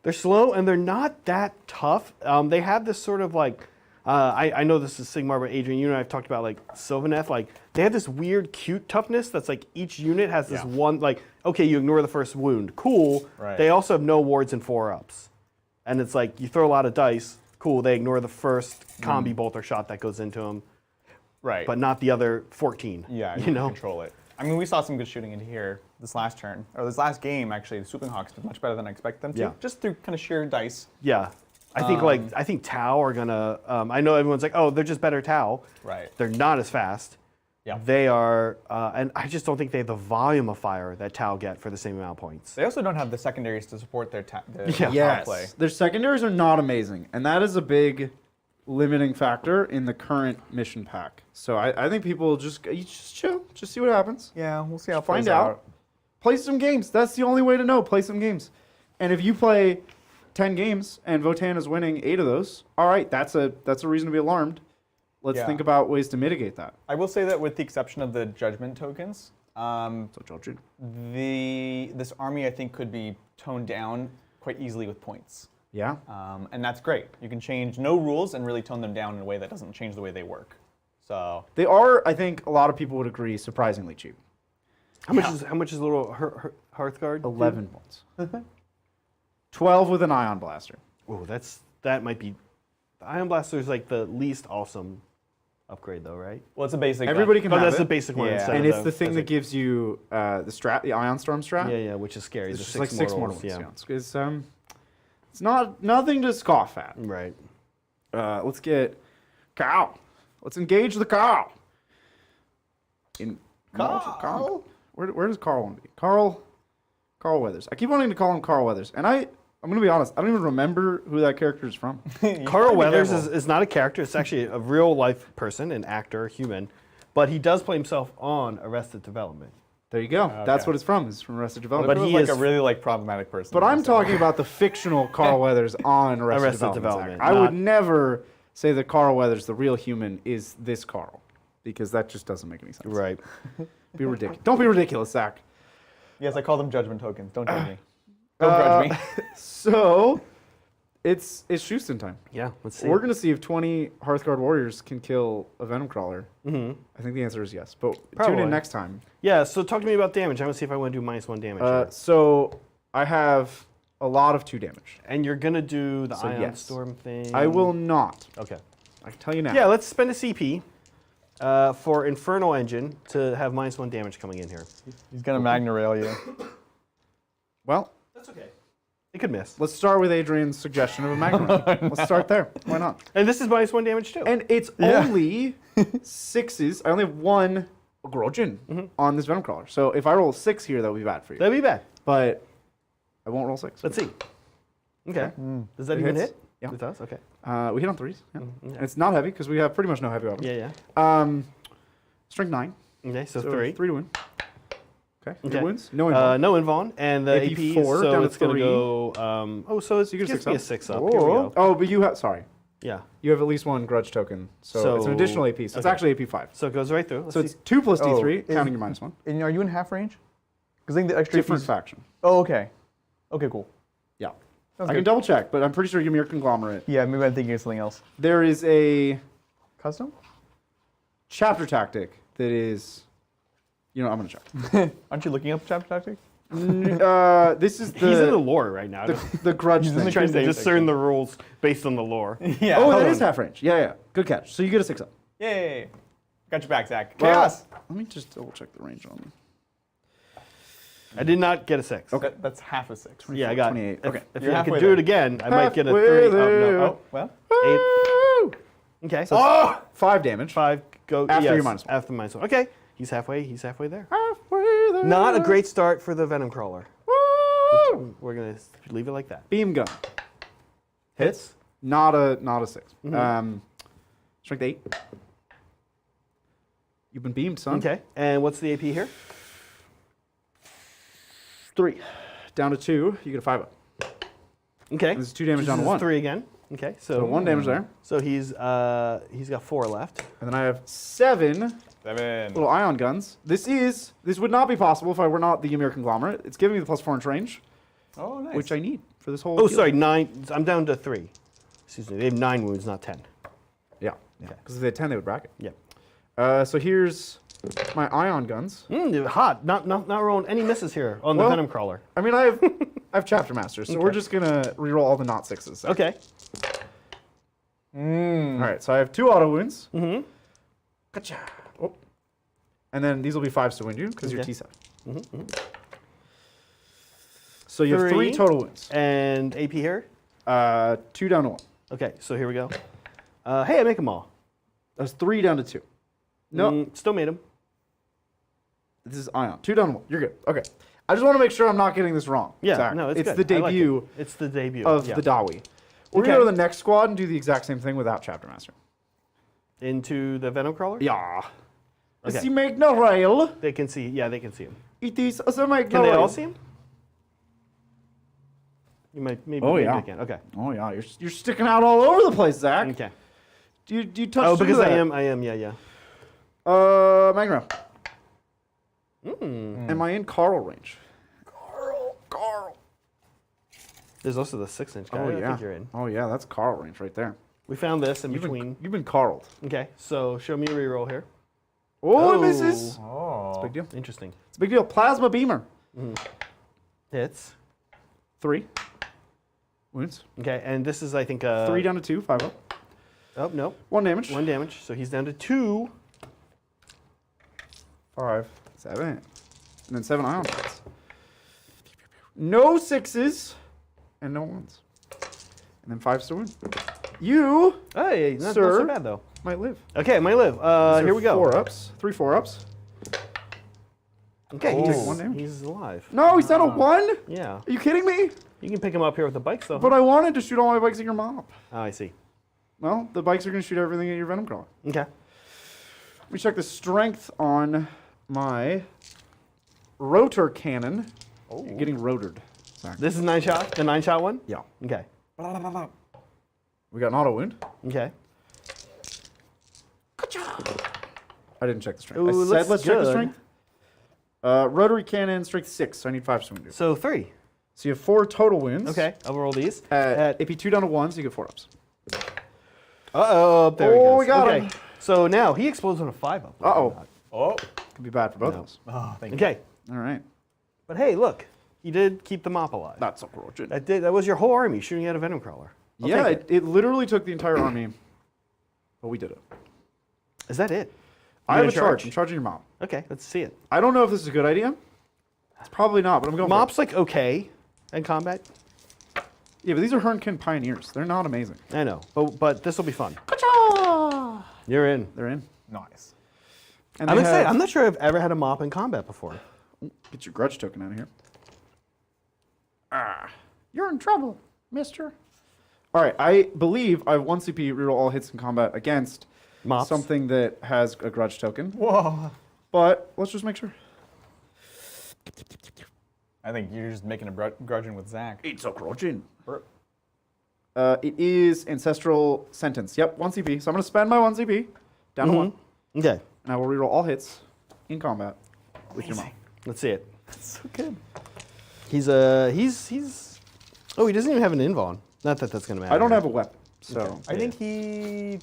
They're slow, and they're not that tough. They have this sort of like, I know this is Sigmar, but Adrian, you and I have talked about like Sylvaneth. Like, they have this weird, cute toughness that's like each unit has this one, like, okay, you ignore the first wound. Cool. Right. They also have no wards and 4-ups. And it's like, you throw a lot of dice. Cool, they ignore the first combi bolter shot that goes into them, Right. but not the other 14. yeah, you can know? control it. I mean, we saw some good shooting into here this last turn, or this last game, actually. The Swooping Hawks did much better than I expected them to, Yeah. just through kind of sheer dice. Yeah. I think Tau are gonna. I know everyone's like, oh, they're just better Tau. Right. They're not as fast. Yeah. They are, and I just don't think they have the volume of fire that Tau get for the same amount of points. They also don't have the secondaries to support their Yeah. Tau play. Their secondaries are not amazing, and that is a big limiting factor in the current mission pack. So I think people just chill, just see what happens. Yeah, we'll see how it Find plays out. Play some games. That's the only way to know. Play some games. And if you play 10 games and Votann is winning 8 of those, all right, that's a reason to be alarmed. Let's Yeah. think about ways to mitigate that. I will say that with the exception of the judgment tokens, So judging. this army I think could be toned down quite easily with points. Yeah. And that's great. You can change no rules and really tone them down in a way that doesn't change the way they work. So They are, I think a lot of people would agree, surprisingly cheap. How much is a little Hearthguard? 11 points. 12 with an ion blaster. Oh, that might be. The Ion Blaster is like the least awesome upgrade, though, right? well, it's a basic. Everybody can Oh, have that's it. the basic one. Yeah. Instead And of it's the thing that gives you the Ion Storm strat. Yeah, which is scary. It's the just like 6 mortal yeah. ones. Yeah. It's not nothing to scoff at. Right. Let's get Carl. Let's engage the Carl. In Mortal Kombat. Where does Carl want to be? Carl Weathers. I keep wanting to call him Carl Weathers, and I'm gonna be honest. I don't even remember who that character is from. Carl Weathers is not a character. It's actually a real life person, an actor, human, but he does play himself on Arrested Development. There you go. That's Okay. what it's from. It's from Arrested But Development. he he was like is- a really like problematic person. But I'm talking about the fictional Carl Weathers on Arrested Arrested Development. Development, Zach. I would not- never say that Carl Weathers, the real human, is this Carl, because that just doesn't make any sense. Right. Be ridiculous. Don't be ridiculous, Zach. Yes, I call them judgment tokens. Don't judge me. Don't grudge me. So, it's Houston time. Yeah. Let's see. We're gonna see if 20 Hearthguard warriors can kill a Venom Crawler. Mm-hmm. I think the answer is yes. But tune Probably. in next time. Yeah. So talk to me about damage. I want to see if I want to do -1 damage. here. So I have a lot of 2 damage. And you're gonna do the so Ion yes. Storm thing. I will not. Okay. I can tell you now. Yeah. Let's spend a CP for Infernal Engine to have -1 damage coming in here. He's gonna Magna Rail you. Well, That's okay. It could miss. Let's start with Adrian's suggestion of a Magma. Let's start there. Why not? And this is -1 damage too. And it's only 6s. I only have one Grudgeon on this Venom Crawler. So if I roll a 6 here, that would be bad for you. That'd be bad. But I won't roll 6. Let's see. Okay. Does that It even hits. hit? Yeah. It does? Okay. We hit on 3s. Yeah. Okay. And it's not heavy because we have pretty much no heavy weapons. Yeah, yeah. Strength 9. Okay, so So 3. 3 to win. Okay. Okay. Your wounds? No invuln. No invuln. And the AP AP, 4 so down to it's going to 3. go... so it's So you get a gives 6 me up. a 6 up. Here we go. Oh, but you have... Sorry. Yeah. You have at least one grudge token. So it's an So- additional AP. So it's okay. actually AP 5. So it goes right through. Let's So see. it's 2 plus Oh, D3, is- counting your -1. And are you in half range? Because I think the extra Different APs faction. Oh, okay. Okay, cool. Yeah. Sounds I can good. double check, but I'm pretty sure you give me your conglomerate. Yeah, maybe I'm thinking of something else. There is a Custom? chapter tactic that is... You know, I'm going to check. Aren't you looking up chapter tactic? This is He's in the the, lore right now. the grudge He's in thing. the trying to Same discern the rules based on the lore. Yeah. Oh, hold that on. is half range. Yeah, yeah. Good catch. So you get a 6 up. Yay. Got your back, Zach. Well, Chaos. Let me just double check the range on them. I did not get a 6. Okay. That's half a 6. Yeah, I got 28. If, Okay. if You're I halfway could do there. it again, I might get a 3. Halfway Oh, there. no. Oh, well. 8. Okay. So 5 damage. 5 go After yes, your -1. After -1. Okay. He's halfway there. Halfway there. Not a great start for the Venom Crawler. Woo! We're going to leave it like that. Beam gun. Hits. Not a 6. Mm-hmm. Strength 8. You've been beamed, son. Okay. And what's the AP here? 3. Down to 2. You get a 5 up. Okay. This is 2 damage This down to is 1. 3 again. Okay. So 1 damage there. So he's got 4 left. And then I have 7 7. little ion guns. This would not be possible if I were not the Ymir Conglomerate. It's giving me the +4 inch range, Oh, nice. which I need for this whole Oh, deal. sorry, 9. I'm down to 3. Excuse me. They have 9 wounds, not 10. Yeah. Because if they had 10, they would bracket. Yep. So here's my ion guns. Hot. Not rolling any misses here on the Well- Venom Crawler. I mean, I have Chapter Masters, so we're just gonna reroll all the not 6s. Okay. All right, so I have 2 auto wounds. Mm-hmm. Gotcha. Oh. And then these will be 5s to wound you because you're Okay. T7. So you have 3 total wounds. And AP here? 2 down to 1. Okay, so here we go. Hey, I make them all. That's 3 down to 2. No, Still made them. this is ion. 2 down to 1. You're good. Okay. I just want to make sure I'm not getting this wrong. Yeah, Zach. no, it's it's good. the I like it. debut It's the debut of yeah. the Dawi. We're Okay. gonna go to the next squad and do the exact same thing without Chapter Master. Into the Venom Crawler? Yeah. Okay. Does he make no rail? They can see. Yeah, they can see him. It is a make Can no they rail. all see him? You might maybe. Oh, maybe yeah. they can. Okay. Oh yeah, you're sticking out all over the place, Zach. Okay. Do you touch? Oh, because that? I am. Yeah. Magma. Mm. Am I in Carl range? Carl. There's also the 6-inch guy. Oh I yeah. think you're in. Oh yeah, that's Carl range right there. We found this in You've between. you've been Carled. Okay, so show me a reroll here. Oh, it misses. Oh. It's a big deal. Interesting. It's a big deal. Plasma beamer. Hits. 3 wounds. Okay, and this is I think 3 down to 2. 5 up. Oh no, 1 damage. 1 damage. So he's down to 2. 5, 7, and then 7 ion shots. No 6s and no 1s, and then 5s to win. You Hey, not Sir. so bad though. might live. Okay, I might live. Here we go. 4 ups. 3 4 ups. Okay, Oh. he's, Take 1 damage. he's alive. No, he's down to 1. Yeah, Are you kidding me? you can pick him up here with the bikes though. But I wanted to shoot all my bikes at your mom. Oh, I see. Well, the bikes are going to shoot everything at your Venom Crawler. Okay. Let me check the strength on my rotor cannon. Oh. You're getting rotored. Sorry. This is 9-shot. The 9-shot one. Yeah. Okay. We got an auto wound. Okay. I didn't check the strength. Ooh, I looks said let's check the good. strength. Rotary cannon, strength 6, so I need 5 to wound you. So 3. So you have 4 total wounds. Okay, I'll roll these. At AP 2 down to 1, so you get 4 ups. Uh-oh, there he Oh, goes. we got okay. him. So now he explodes on a 5-up. Uh-oh. Oh. Could be bad for both No. of us. Oh, thank you. Okay, All right. but hey, look, he did keep the mop alive. That's so cool. That was your whole army shooting at a Venom Crawler. I'll Yeah, take it literally took the entire army, but we did it. Is that it? I You have a gonna charge. I'm charging your mom. Okay, let's see it. I don't know if this is a good idea. It's probably not, but I'm going Mop's like okay in combat. Yeah, but these are Hernkin Pioneers. They're not amazing. I know, but this will be fun. You're in. They're in. Nice. And I'm they excited. have- I'm not sure I've ever had a mop in combat before. Get your grudge token out of here. You're in trouble, mister. All right, I believe I have 1 CP, reroll all hits in combat against Mops. something that has a grudge token. Whoa. But let's just make sure. I think you're just making a grudging with Zach. It's a grudging. Burp. It is Ancestral Sentence. Yep, 1 CP. So I'm going to spend my 1 CP down to 1. Okay, And I will reroll all hits in combat with your mom. let's see it. So good. He's Oh, he doesn't even have an invuln. Not that that's gonna matter. I don't have a weapon, so. I think he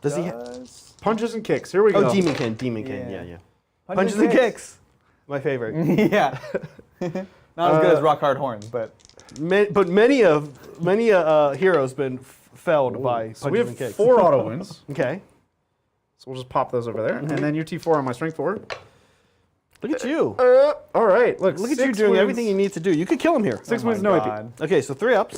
Does he? does. Punches and kicks. Here we go. Oh, Demonkin. Yeah. Yeah. Punches and kicks. My favorite. Yeah. Not as good as rock hard horns, but But many heroes been felled by So we punches and have kicks. 4 auto wins. Okay. So we'll just pop those over there. And then your T4 on my strength 4. Look at you. All right. Look Look at you 6 doing wins. everything you need to do. You could kill him here. 6 Oh wins, my no God. AP. Okay, so 3 ups.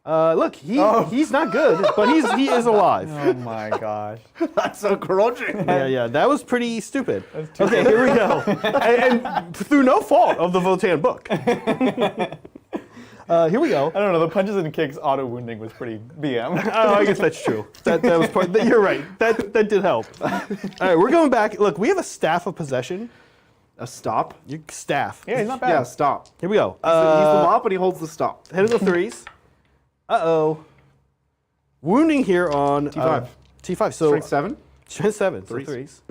Look, he's not good, but he is alive. oh my gosh. That's a grudging. Yeah, that was pretty stupid. Okay, here we go. and through no fault of the Votann book. Here we go. I don't know. The punches and kicks auto wounding was pretty BM. Oh, I guess that's true. That was part. You're right. That did help. All right, we're going back. Look, we have a staff of possession. A stop? Staff. Yeah, he's not bad. Yeah, stop. Here we go. He's the mop, and he holds the stop. Head of the 3s. Uh-oh. Wounding here on T5. T5. So Strength 7. strength 7. So 3s. 3s.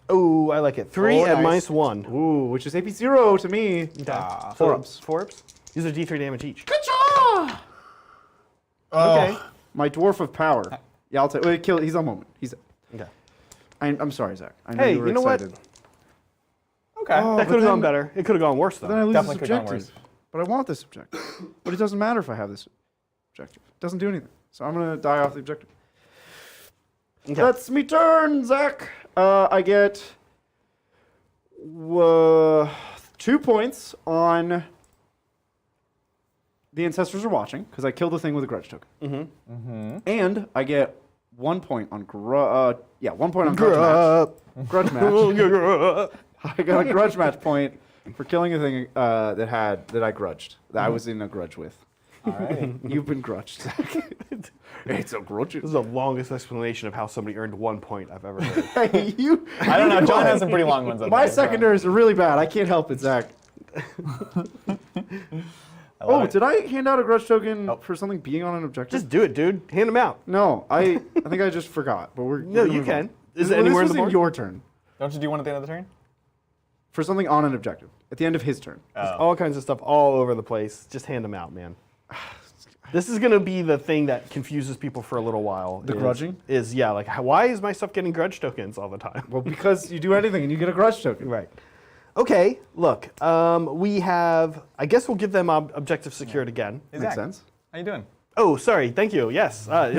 Oh, I like it. 3 Oh, and nice. -1. Ooh, which is AP 0 to me. Ah. 4 ups. 4 ups. These are D3 damage each. Ka-cha! Okay. My dwarf of power. Yeah, I'll take. Wait, kill. He's on moment. He's. Okay. I'm sorry, Zach. I know Hey, you were you know what? excited. Okay. Oh, That but could have then- gone better. It could have gone worse though. Then I lose Definitely this could've gone objective. But I want this objective. But it doesn't matter if I have this objective. It doesn't do anything. So I'm gonna die off the objective. Okay. That's me turn, Zach. I get 2 points on the ancestors are watching because I killed the thing with a grudge token. And I get 1 point on 1 point on grudge match. Grudge match. I got a grudge match point for killing a thing that I grudged. That I was in a grudge with. All right. You've been grudged, Zach. It's a grudge. This is the longest explanation of how somebody earned 1 point I've ever heard. Hey, you. I don't know. John has some pretty long ones. My secondaries are really bad. I can't help it, Zach. Oh, did I hand out a grudge token for something being on an objective? Just do it, dude. Hand them out. No, I think I just forgot. But we're No, gonna you move on. can. Is This it anywhere in was the board? your turn Don't you do one at the end of the turn? for something on an objective at the end of his turn. Oh. All kinds of stuff all over the place. Just hand them out, man. This is going to be the thing that confuses people for a little while. The grudging? Yeah, like, why is my stuff getting grudge tokens all the time? Well, because you do anything and you get a grudge token. Right. Okay, look, we have, I guess we'll give them objective secured again. Hey, Makes Zach, sense. How you doing? Oh, sorry, thank you, yes. You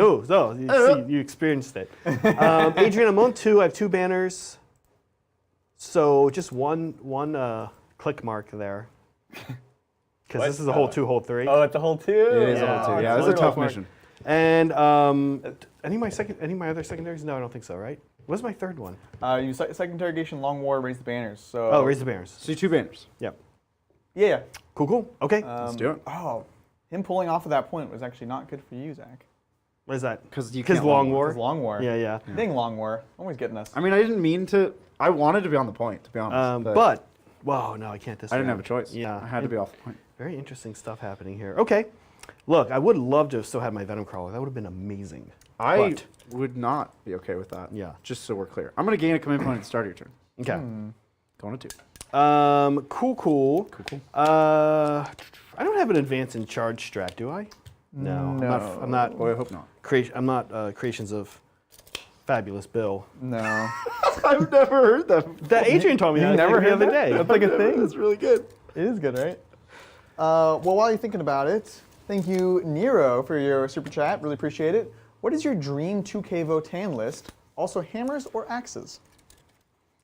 see, you experienced it. Adrian, I'm on 2, I have 2 banners. So just one click mark there. Because What? this is a whole 2, whole 3. Oh, it's a whole 2. It is a whole 2. Yeah, it's a tough mark. mission. And any of my other secondaries? No, I don't think so, right? What's my third one? You second interrogation, long war, raise the banners. So. Oh, raise the banners. So 2 banners. Yep. Yeah. Cool. Okay. Let's do it. Oh, him pulling off of that point was actually not good for you, Zach. What is that? Because you Because can't long long war. Because long war. Yeah. Dang, long war. Always getting us. I mean, I didn't mean to. I wanted to be on the point, to be honest. But whoa, no, I can't. This I didn't have round. a choice. Yeah, I had to be off the point. Very interesting stuff happening here. Okay, look, I would love to have still had my Venom Crawler. That would have been amazing. I But- would not be okay with that. Yeah. Just so we're clear. I'm going to gain a command point at the start of your turn. Okay. Going to 2. Cool. I don't have an advance in charge strat, do I? No. I'm not. Boy, I hope not. I'm not creations of Fabulous Bill. No. I've never heard that. That Adrian told me You that never the heard other that? day. That's like a thing. That's really good. It is good, right? Well, while you're thinking about it, thank you, Nero, for your super chat. Really appreciate it. What is your dream 2K Votann list? Also, hammers or axes?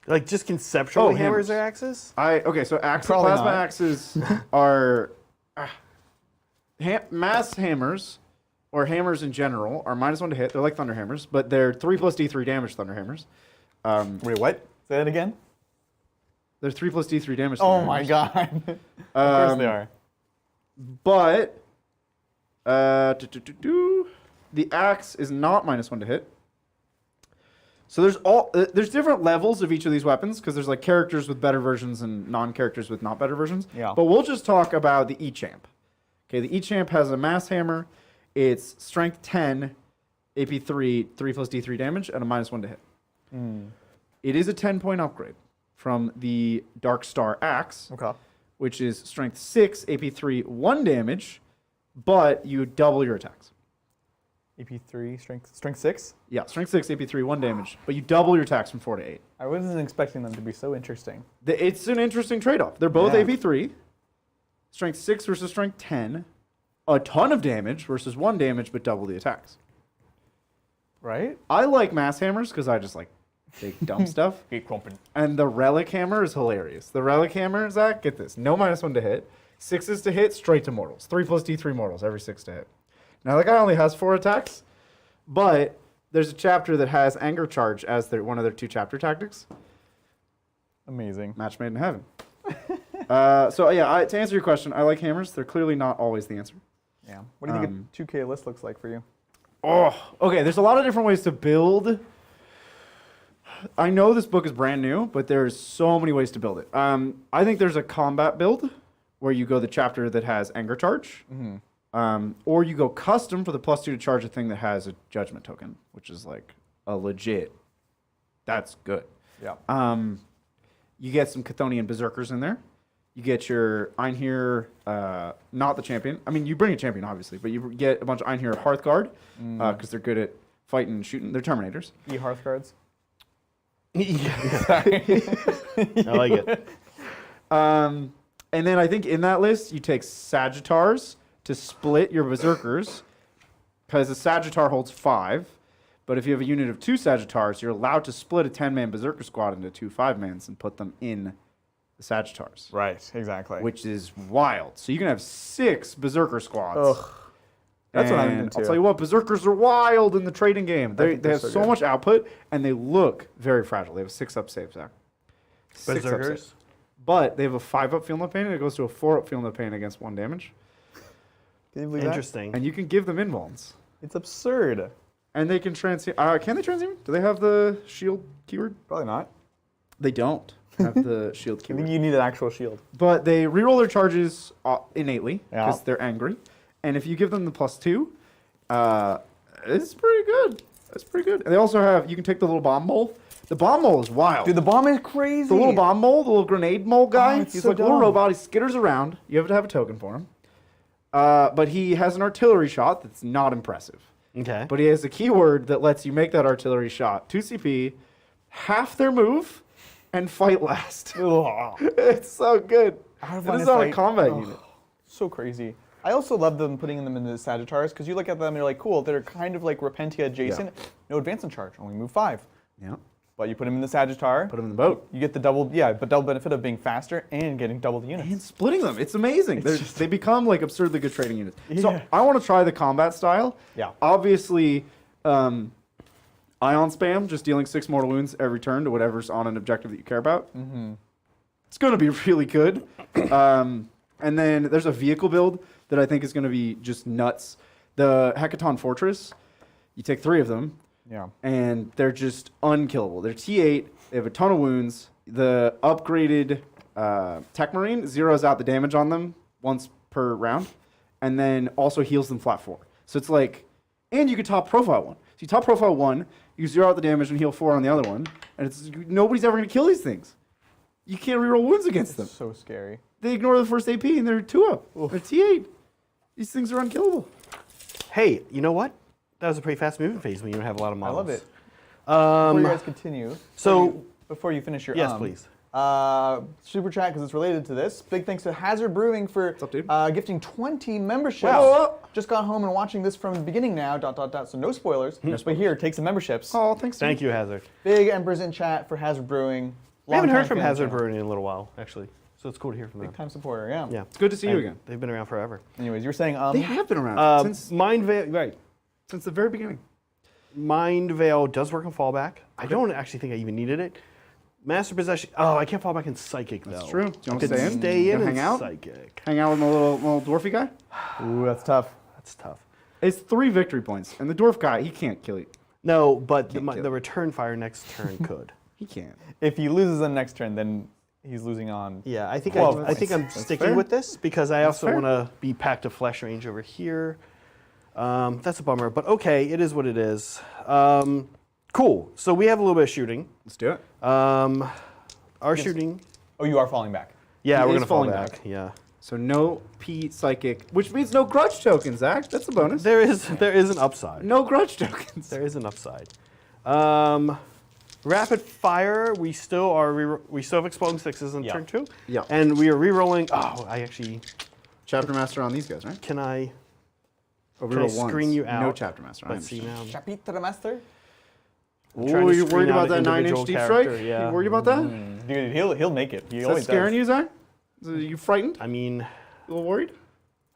Like just conceptually, Oh, hammers hammers. or axes? Okay, so Probably plasma not. axes are. mass hammers, or hammers in general, are -1 to hit. They're like thunder hammers, but they're 3+D3 damage thunder hammers. Wait, what? Say that again? They're 3+D3 damage. Oh thunder my hammers. god. Of course they are. But the axe is not -1 to hit. So there's different levels of each of these weapons because there's like characters with better versions and non-characters with not better versions. Yeah. But we'll just talk about the E-Champ. Okay, the E-Champ has a mass hammer. It's strength 10, AP 3, 3+D3 damage, and a -1 to hit. It is a 10-point upgrade from the Dark Star Axe, Okay. which is strength 6, AP 3, 1 damage, but you double your attacks. AP3, strength 6? Yeah, strength 6, AP 3, 1 damage, but you double your attacks from 4 to 8. I wasn't expecting them to be so interesting. It's an interesting trade-off. They're both Yeah. AP 3, strength 6 versus strength 10, a ton of damage versus 1 damage, but double the attacks. Right? I like mass hammers because I just like big dumb stuff. And the relic hammer is hilarious. The relic hammer, Zach, get this. No -1 to hit. 6s to hit, straight to mortals. 3+D3 mortals, every 6 to hit. Now, the guy only has 4 attacks, but there's a chapter that has anger charge as one of their 2 chapter tactics. Amazing. Match made in heaven. So, yeah, to answer your question, I like hammers. They're clearly not always the answer. Yeah. What do you think a 2K list looks like for you? Oh, okay. There's a lot of different ways to build. I know this book is brand new, but there's so many ways to build it. I think there's a combat build where you go the chapter that has anger charge, or you go custom for the +2 to charge a thing that has a judgment token, which is like a legit. That's good. Yeah. You get some Chthonian berserkers in there. You get your Einhir, not the champion. I mean, you bring a champion, obviously, but you get a bunch of Einhir Hearthguard because they're good at fighting and shooting. They're Terminators. Hearthguards. I like it. And then I think in that list, you take Sagittars to split your Berserkers because a Sagittar holds 5. But if you have a unit of 2 Sagittars, you're allowed to split a 10-man Berserker squad into 2 5-mans and put them in the Sagittars. Right, exactly. Which is wild. So you can have 6 Berserker squads. Ugh. That's what I'm And into. I'll tell you what, Berserkers are wild in the trading game. They think they're have so so good. much output, and they look very fragile. They have a 6-up save, Zach. 6 up save. Berserkers? But they have a 5-up Feel No Pain, and it goes to a 4-up Feel No Pain against 1 damage. Can you believe that? Interesting. And you can give them invulns. It's absurd. And they can transcend. Can they transcend? Do they have the shield keyword? Probably not. They don't have the shield I keyword. think you need an actual shield. But they reroll their charges innately because Yeah. they're angry. And if you give them the +2, it's pretty good. That's pretty good. And they also have, you can take the little bomb mole. The bomb mole is wild. Dude, the bomb is crazy. The little bomb mole, the little grenade mole guy, it's he's so like a little dumb. robot. He skitters around. You have to have a token for him. But he has an artillery shot that's not impressive. Okay. But he has a keyword that lets you make that artillery shot 2 CP, half their move, and fight last. Ugh. It's so good. Out of It line is of not a sight. combat Ugh. unit. So crazy. I also love them putting them into the Sagittars because you look at them and you're like, cool, they're kind of like Repentia adjacent. No advance in charge, only move 5. Yeah. But you put them in the Sagittar. Put them in the boat. You get the double benefit of being faster and getting double the units. And splitting them. It's amazing. They become like absurdly good trading units. So Yeah. I want to try the combat style. Yeah. Obviously, Ion spam, just dealing 6 mortal wounds every turn to whatever's on an objective that you care about. Mm-hmm. It's going to be really good. And then there's a vehicle build that I think is going to be just nuts. The Hecaton Fortress, you take 3 of them, Yeah. and they're just unkillable. They're T8, they have a ton of wounds. The upgraded Tech Marine zeroes out the damage on them once per round, and then also heals them flat 4. So it's like, and you can top profile 1. So you top profile 1, you zero out the damage and heal 4 on the other one, and it's nobody's ever going to kill these things. You can't reroll wounds against them. It's so scary. They ignore the first AP and they're 2-up. They're T8. These things are unkillable. Hey, you know what? That was a pretty fast moving phase when you don't have a lot of I models. love it. Before you guys continue, before you finish your Yes, please. Super chat because it's related to this. Big thanks to Hazard Brewing for up, dude? gifting 20 memberships. Wow. Just got home and watching this from the beginning now. ... So no spoilers. But here, take some memberships. Oh, thanks. Thank you, Hazard. Big Embers in chat for Hazard Brewing. We haven't Longtime heard from fan of the Hazard channel. Brewing in a little while, actually. So it's cool to hear from them. Big time supporter, yeah. Yeah. It's good to see you And again. They've been around forever. Anyways, you were saying They have been around since Mind Veil, right. since the very beginning. Mind Veil does work on fallback. I don't actually think I even needed it. Master Possession. Oh, I can't fall back in Psychic, though. That's true. Do you I want could to stay in? stay You in wanna and hang out? Psychic. Hang out with my little dwarfy guy? Ooh, that's tough. That's tough. It's 3 victory points. And the dwarf guy, he can't kill you. No, but Can't kill the it. return fire next turn could. He can't. If he loses on next turn, then he's losing on. Yeah, I think Well, I think I'm that's sticking fair. with this because I also fair. want to be Pact of Flesh range over here. That's a bummer, but okay, it is what it is. Cool. So we have a little bit of shooting. Let's do it. Our shooting. Oh, you are falling back. Yeah, He we're is gonna fall falling back. back. Yeah. So no P psychic, which means no grudge tokens, Zach. That's a bonus. There is an upside. No grudge tokens. There is an upside. Rapid fire. We still have exploding sixes in Yeah. turn 2. Yeah. And we are re-rolling. Oh, I actually Chapter master on these guys, right? can I? Oh, Can I reroll ones. screen you No out? chapter master. I Let's see understand. now. Chapitra Master? I'm trying Ooh, to you screen worried out about an that 9-inch individual deep character, strike? yeah. You worried about that? Dude, he'll make it. He Is always that scaring does. you, Zach? Are you frightened? I mean, A little worried?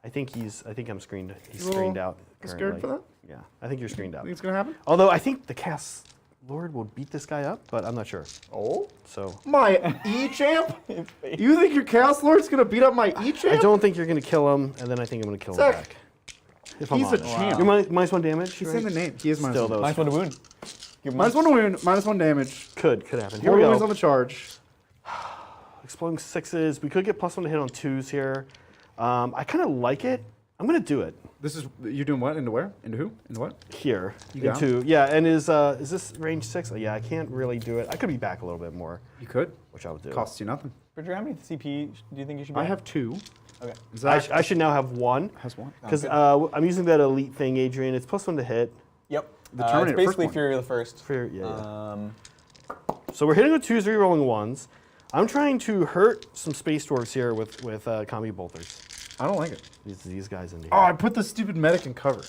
I think I'm screened. He's You a screened little out. scared currently. for that? Yeah, I think you're screened out. Think it's gonna happen? Although I think the Cast Lord will beat this guy up, but I'm not sure. Oh? So My E champ? You think your Chaos Lord's gonna beat up my E champ? I don't think you're gonna kill him, and then I think I'm gonna kill him Zach, back. If I'm he's a honest. champ. You're -1 damage. He's right? in the name. He is minus Still, one. though. Minus one to wound. Give him Minus 1 to wound, -1 damage. Could happen. Here More we wounds go. on the charge. Exploding sixes. We could get +1 to hit on 2s here. I kind of like it. I'm gonna do it This is you doing what? Into where? Into who? Into what? here. You got Into yeah. And is this range 6? Oh, yeah, I can't really do it. I could be back a little bit more, You could. which I would do. Costs you nothing. Bridger, how many CP do you think you should be I at? have 2. Okay. Zach I should now have 1 has 1. because good. I'm using that elite thing, Adrian. It's +1 to hit. Yep. The It's Terminator, basically first one. Fury the First. For, yeah. Um, So we're hitting with 2s, re-rolling 1s. I'm trying to hurt some space dwarves here with combi bolters. I don't like it. These guys in here. Oh, I put the stupid medic in cover.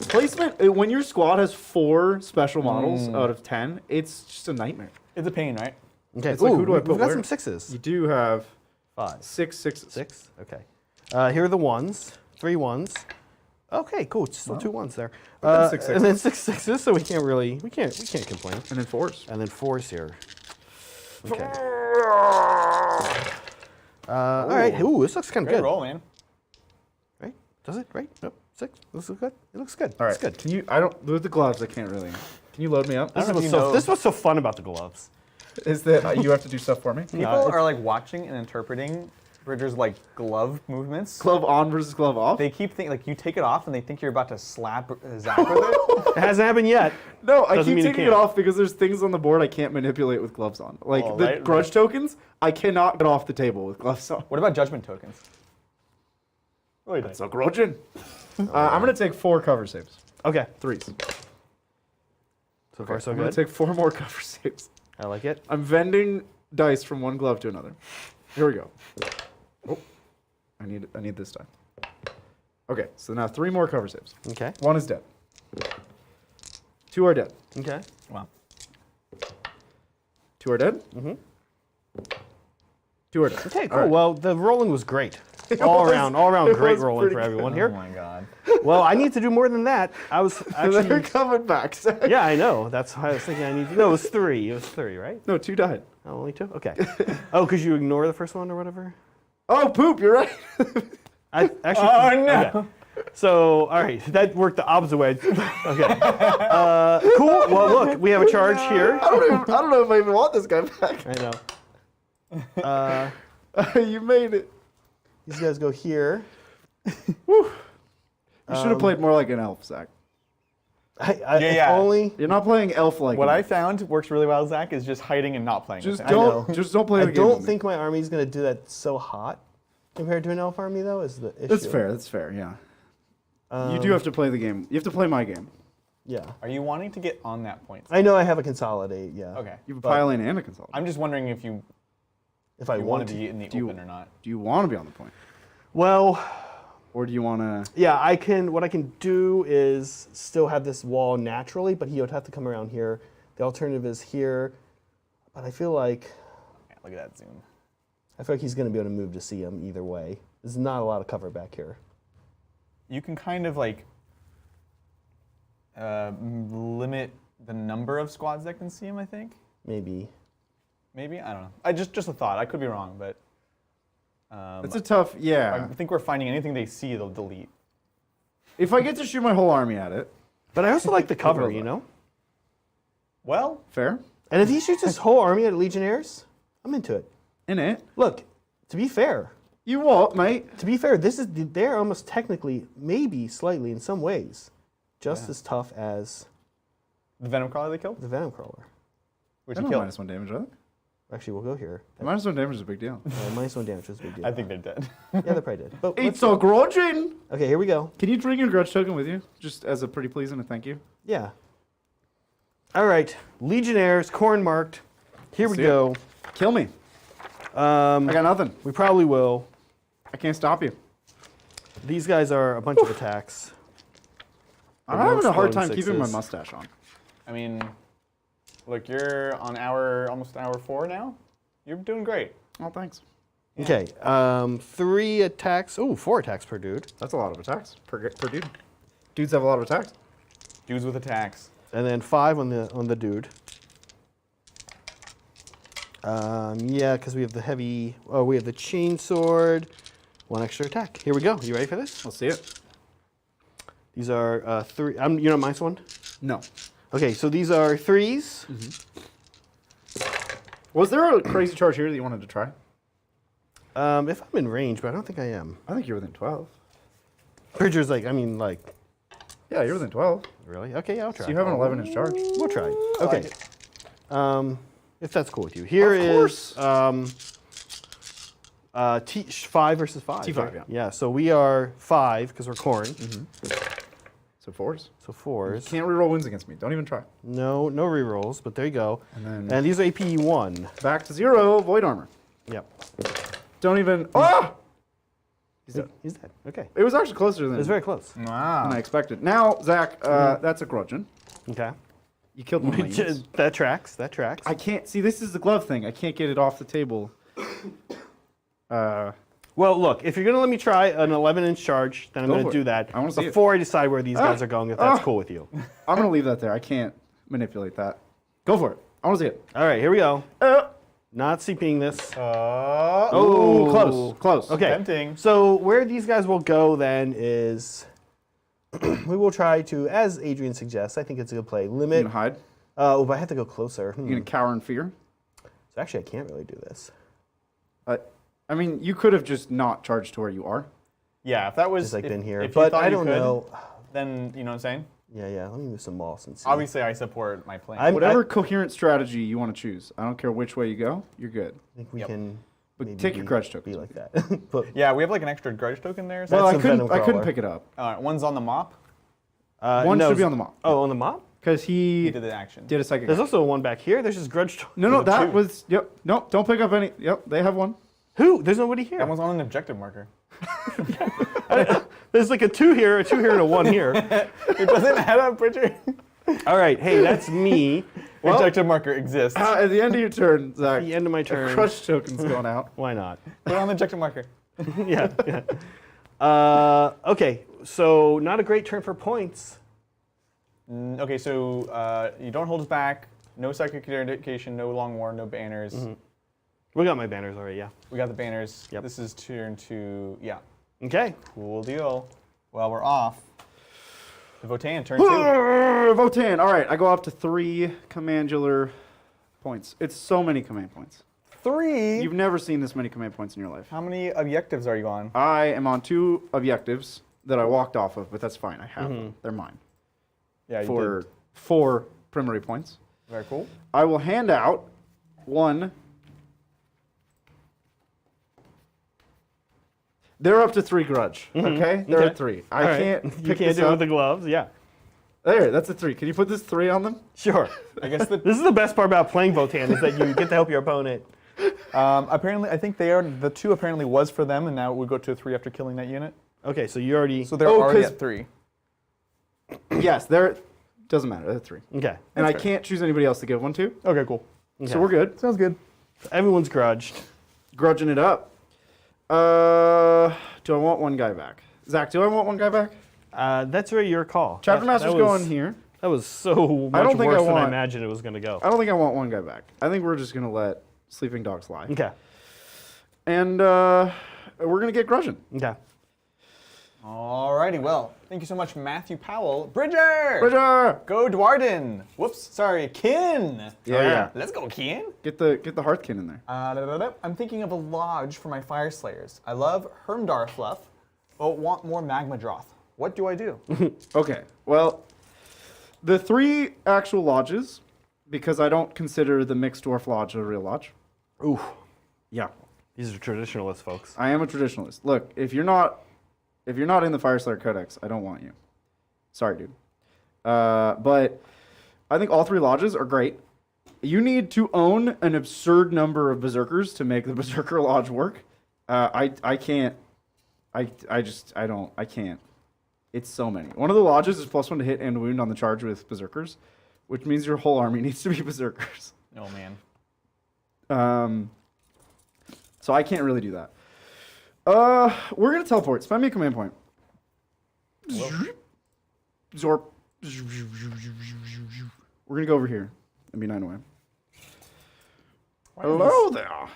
Placement, when your squad has 4 special models out of 10, it's just a nightmare. it's a pain, right? Okay. it's like, Ooh, who do I we've put got where? some 6s. You do have 5. 6 sixes. 6? Okay. Here are the 1s. 3 1s. Okay, cool. Still 2 1s there. then 6 and then 6 6s, so we can't complain. And then 4s. And then 4s here. Okay. All right. Ooh, this looks kind of Great good. roll, man. Right? Does it? Right? Nope. 6. This looks good. It looks good. All right. It's good. Can you? I don't. With the gloves, I can't really. Can you load me up? This is, know if what's you so, know- this is what's so fun about the gloves. Is that you have to do stuff for me? People are like watching and interpreting Bridger's like glove movements. Glove on versus glove off. They keep thinking like you take it off and they think you're about to slap Zach with it. It hasn't happened yet. No, I Doesn't keep mean you taking it can't. off because there's things on the board I can't manipulate with gloves on. Like Oh, the right, grudge right. tokens, I cannot get off the table with gloves on. What about judgment tokens? Really nice. So grudging. I'm gonna take 4 cover saves. Okay. 3s. So far, so I'm gonna good. take 4 more cover saves. I like it. I'm vending dice from one glove to another. Here we go. Oh, I need this time. Okay, so now 3 more cover saves. Okay. 1 is dead. 2 are dead. Okay. Wow. 2 are dead. Mm-hmm. 2 are dead. Okay, All cool. right. Well, the rolling was great. It All was- around it great was rolling pretty for good. everyone Oh here. my god. Well, I need to do more than that. I was They're actually. coming back. Zach. Yeah, I know. That's why I was thinking I need to. No, it was 3. It was 3, right? No, 2 died. Oh, only 2? Okay. Oh, because you ignore the first one or whatever? Oh, poop! You're right. I actually. Oh, no. Okay. So, all right, that worked the opposite way. Okay. Cool. Well, look, we have a charge here. I don't know if I even want this guy back. I know. You made it. These guys go here. You should have played more like an elf, Zach. I Yeah, if yeah. only. You're not playing elf like. What an I elf. found works really well, Zach, is just hiding and not playing. Just with him. don't play I the game. don't with me. think my army's going to do that so hot compared to an elf army, though, is the issue. That's fair. That's fair. Yeah. You do have to play the game. You have to play my game. Yeah. Are you wanting to get on that point? I know I have a consolidate, yeah. Okay. You have a but pile in and a consultant. I'm just wondering if you If I want want to to. be in the Do you- open or not. Do you want to be on the point, Well, or do you want to? yeah, I can. What I can do is still have this wall naturally, but he would have to come around here. The alternative is here, but I feel like Yeah, look at that zoom. I feel like he's going to be able to move to see him either way. There's not a lot of cover back here. You can kind of like limit the number of squads that can see him, I think. Maybe. Maybe? I don't know. I just a thought. I could be wrong, but It's a tough, yeah. I think we're finding anything they see, they'll delete. If I get to shoot my whole army at it, But I also like the cover, you know? Well, fair. And if he shoots his whole army at Legionnaires, I'm into it. In it. Look, to be fair, You what, mate? they're almost technically, maybe slightly in some ways, just as tough as the Venom Crawler they killed? the Venom Crawler. Which They're he not killed. -1 damage, are they? Actually, we'll go here. -1 damage is a big deal. -1 damage was a big deal. I think they're dead. Yeah, they probably did. But It's a grudging! okay, here we go. Can you bring your grudge token with you? Just as a pretty please and a thank you? Yeah. All right, Legionnaires, corn marked. Here we See it. go. Kill me. I got nothing. We probably will. I can't stop you. These guys are a bunch of attacks. I'm no having a hard exploding time keeping my sixes. mustache on. I mean, look, you're on almost hour 4 now. You're doing great. Oh, thanks. Okay, 3 attacks. Oh, 4 attacks per dude. That's a lot of attacks per dude. Dudes have a lot of attacks. Dudes with attacks. And then 5 on the dude. Yeah, because we have the heavy. Oh, we have the chainsword. 1 extra attack. Here we go. You ready for this? Let's see it. These are 3. You know minus 1. No. Okay, so these are 3s. Was there a crazy charge here that you wanted to try? If I'm in range, but I don't think I am. I think you're within 12. Bridger's like, Yeah, you're within 12. really? Okay, yeah, I'll try. So you have an 11-inch charge. We'll try. I Okay. like If that's cool with you. Here Of is 5 versus 5. T5, right? yeah. Yeah, so we are 5 because we're corn. So 4s. So 4s. Can't reroll wins against me. Don't even try. No rerolls, but there you go. And then And these are AP 1. back to 0, void armor. Yep. Don't even. Ah! He's dead. Okay. It was actually closer than It was very close. than Wow. I expected. Now, Zach, that's a grudgeon. Okay. You killed one of my units. That tracks. That tracks. I can't see. This is the glove thing. I can't get it off the table. Well, look, if you're going to let me try an 11-inch charge, then I'm Go going for to it. do that I wanna see it. before I decide where these guys are going, if that's cool with you. I'm gonna leave that there. I can't manipulate that. Go for it. I want to see it. All right, here we go. Not CPing this. Oh, close, close. Okay. Tempting. So where these guys will go then is we will try to, as Adrian suggests, I think it's a good play, You limit. gonna hide? Oh, but I have to go closer. You gonna cower in fear? So actually, I can't really do this. I mean, you could have just not charged to where you are. Yeah, if that was Just like been here, if you but thought I you don't could, know. Then you know what I'm saying. Yeah. Let me move some moss and see. Obviously, I support my plan. Whatever coherent strategy you want to choose. I don't care which way you go. You're good. I think we Yep. can. But maybe take your grudge Be tokens. like that. But Yeah, we have like an extra grudge token there. So Well, I That's a couldn't. Venom I couldn't Crawler. pick it up. all right, one's on the mop. One no, should be on the mop Oh, on the mop? because He he did the action. did a psychic. There's also one back here. There's just grudge. No, there's that two. was. Yep. No, don't pick up any. Yep, they have one. Who? There's nobody here. That one's on an objective marker. There's like a 2 here, a 2 here, and a 1 here. It doesn't add up, Bridger. All right. Hey, that's me. Well- objective marker exists. At the end of your turn, Zach. At the end of my a turn. crush token's going out. Why not? Put it on the objective marker. Yeah. Okay. So not a great turn for points. Okay, so you don't hold us back. No psychic indication. No long war. No banners. We got my banners already. Yeah. We got the banners. Yep. This is turn 2. Yeah. Okay. Cool deal. Well, we're off. The Votann, turn 2. Votann. All right, I go up to 3 commandular points. It's so many command points. 3? You've never seen this many command points in your life. How many objectives are you on? I am on 2 objectives that I walked off of, but that's fine. I have them. They're mine. Yeah, you For did. 4 primary points. Very cool. I will hand out 1. They're up to 3 grudge. Okay, they're Okay. at 3. All I right. can't. You Pick can't this do it up. with the gloves. Yeah. There, that's a 3. Can you put this 3 on them? Sure. I guess the This is the best part about playing Votann is that you get to help your opponent. apparently I think the 2 apparently was for them, and now we go to a 3 after killing that unit. Okay, so you already. So they're Oh, already 'cause- at 3. Yes, they're. Doesn't matter. They're 3. Okay. And I fair. can't choose anybody else to give one to. Okay, cool. So we're good. Sounds good. Everyone's grudged. grudging it up. Do I want one guy back? Zach, do I want one guy back? That's really your call. Chapter That Master's was- going here. That was so much I don't think worse I than I want- imagined it was going to go. I don't think I want one guy back. I think we're just going to let Sleeping Dogs lie. Okay. And we're going to get grudging. Okay. Alrighty, well, thank you so much, Matthew Powell. Bridger! Bridger! Go Dwarden! Whoops, sorry, Kin! Yeah. Let's go, Kin! Get the Hearthkin in there. I'm thinking of a lodge for my Fire Slayers. I love Hermdar fluff, but want more Magma Droth. What do I do? Okay, well, the 3 actual lodges, because I don't consider the Mixed Dwarf Lodge a real lodge. Ooh. Yeah, These are traditionalists, folks. I am a traditionalist. Look, if you're not in the Fireslayer Codex, I don't want you. Sorry, dude. But I think all 3 lodges are great. You need to own an absurd number of Berserkers to make the Berserker Lodge work. I can't. I can't. It's so many. One of the lodges is +1 to hit and wound on the charge with Berserkers, which means your whole army needs to be Berserkers. Oh, man. So I can't really do that. We're gonna teleport. Spend me a command point. Zorp. We're gonna go over here and be 9 away. Hello there,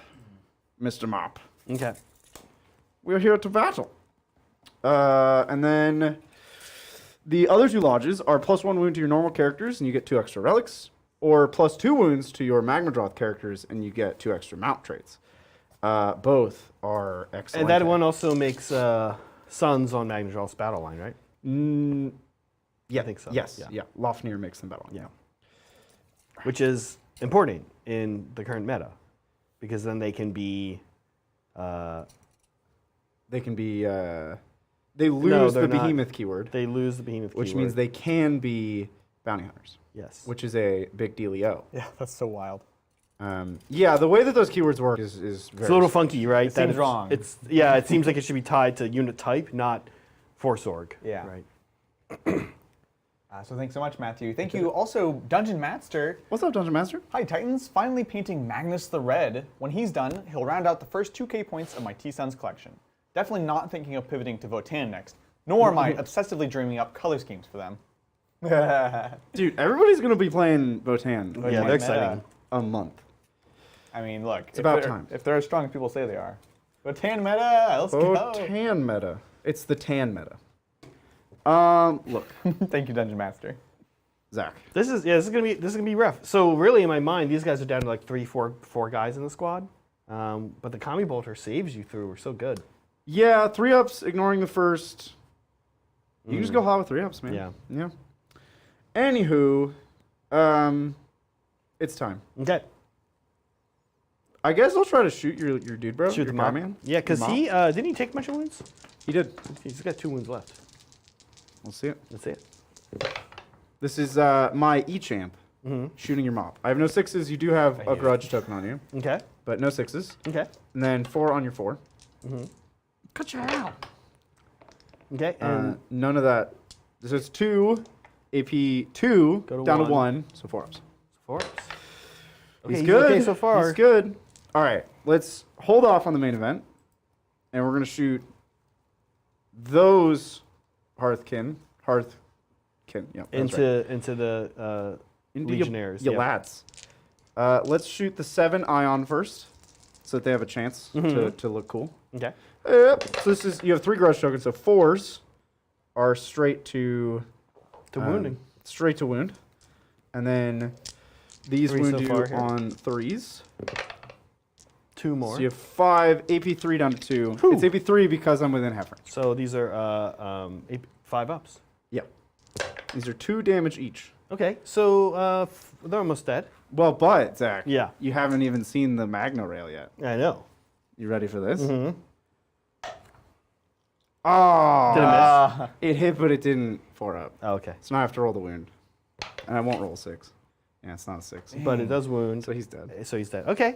Mr. Mop. Okay. We're here to battle. And then the other 2 lodges are +1 wound to your normal characters, and you get 2 extra relics, or +2 wounds to your Magmadroth characters, and you get 2 extra mount traits. Both are excellent. And that one also makes Suns on Magnadroth's battle line, right? Yeah, I think so. Yes, Yeah. yeah. Lofnir makes them battle. Yeah. Which is important in the current meta, because then they can be. They can be. They lose they're the not. behemoth keyword, They lose the behemoth which keyword. means they can be bounty hunters, Yes. which is a big dealio. Yeah, that's so wild. Yeah, the way that those keywords work is very. It's a little funky, right? seems it's, wrong. It seems like it should be tied to unit type, not force org. Yeah. Right. So thanks so much, Matthew. Thank you also, Dungeon Master. What's up, Dungeon Master? Hi, Titans. Finally painting Magnus the Red. When he's done, he'll round out the first 2K points of my T-Suns collection. Definitely not thinking of pivoting to Votann next, nor am I obsessively dreaming up color schemes for them. Dude, everybody's gonna be playing Votann Yeah, my they're exciting. a month. I mean, look. It's about time. If they're as strong as people say they are. Votann meta, let's go. Votann meta. It's the tan meta. Look, Thank you, Dungeon Master. Zach. This is gonna be rough. So really, in my mind, these guys are down to like 4 guys in the squad. But the Kami Bolter saves you through are so good. Yeah, 3-ups, ignoring the first. You can just go hot with 3-ups, man. Yeah. Yeah. Anywho, it's time. Okay. I guess I'll try to shoot your dude, bro. Shoot your them guy up. man. Yeah, because Your he mop. didn't he take much wounds? He did. He's got 2 wounds left. We'll see it. That's it. This is my E-champ shooting your mop. I have no 6s. You do have a grudge token on you, Okay. but no 6s. Okay. And then 4 on your 4. Cut you out. Okay. And None of that. This is 2, AP 2, Go to down to 1. 1, so 4-ups. 4 ups. He's he's good. okay so far. He's good. All right, let's hold off on the main event, and we're gonna shoot those Hearthkin. Yeah. that's right. Into the Into Legionnaires. You yeah. lads. Let's shoot the 7 Ion first, so that they have a chance to look cool. Okay. Yep. So this is you have 3 grudge tokens, so 4s are straight to Wounding. straight to wound, and then these 3 wound so you far here. on 3s. 2 more. So you have 5 AP3 down to 2. Whew. It's AP3 because I'm within half range. So these are 5 ups. Yeah. These are 2 damage each. Okay. So they're almost dead. Well, but Zach, Yeah. you haven't even seen the Magna Rail yet. I know. You ready for this? Mm-hmm. Oh, Did I miss? it hit, but it didn't 4-up. Oh, okay. So now I have to roll the wound, and I won't roll a 6. Yeah, it's not a 6. But it does wound. So he's dead. So he's dead. Okay.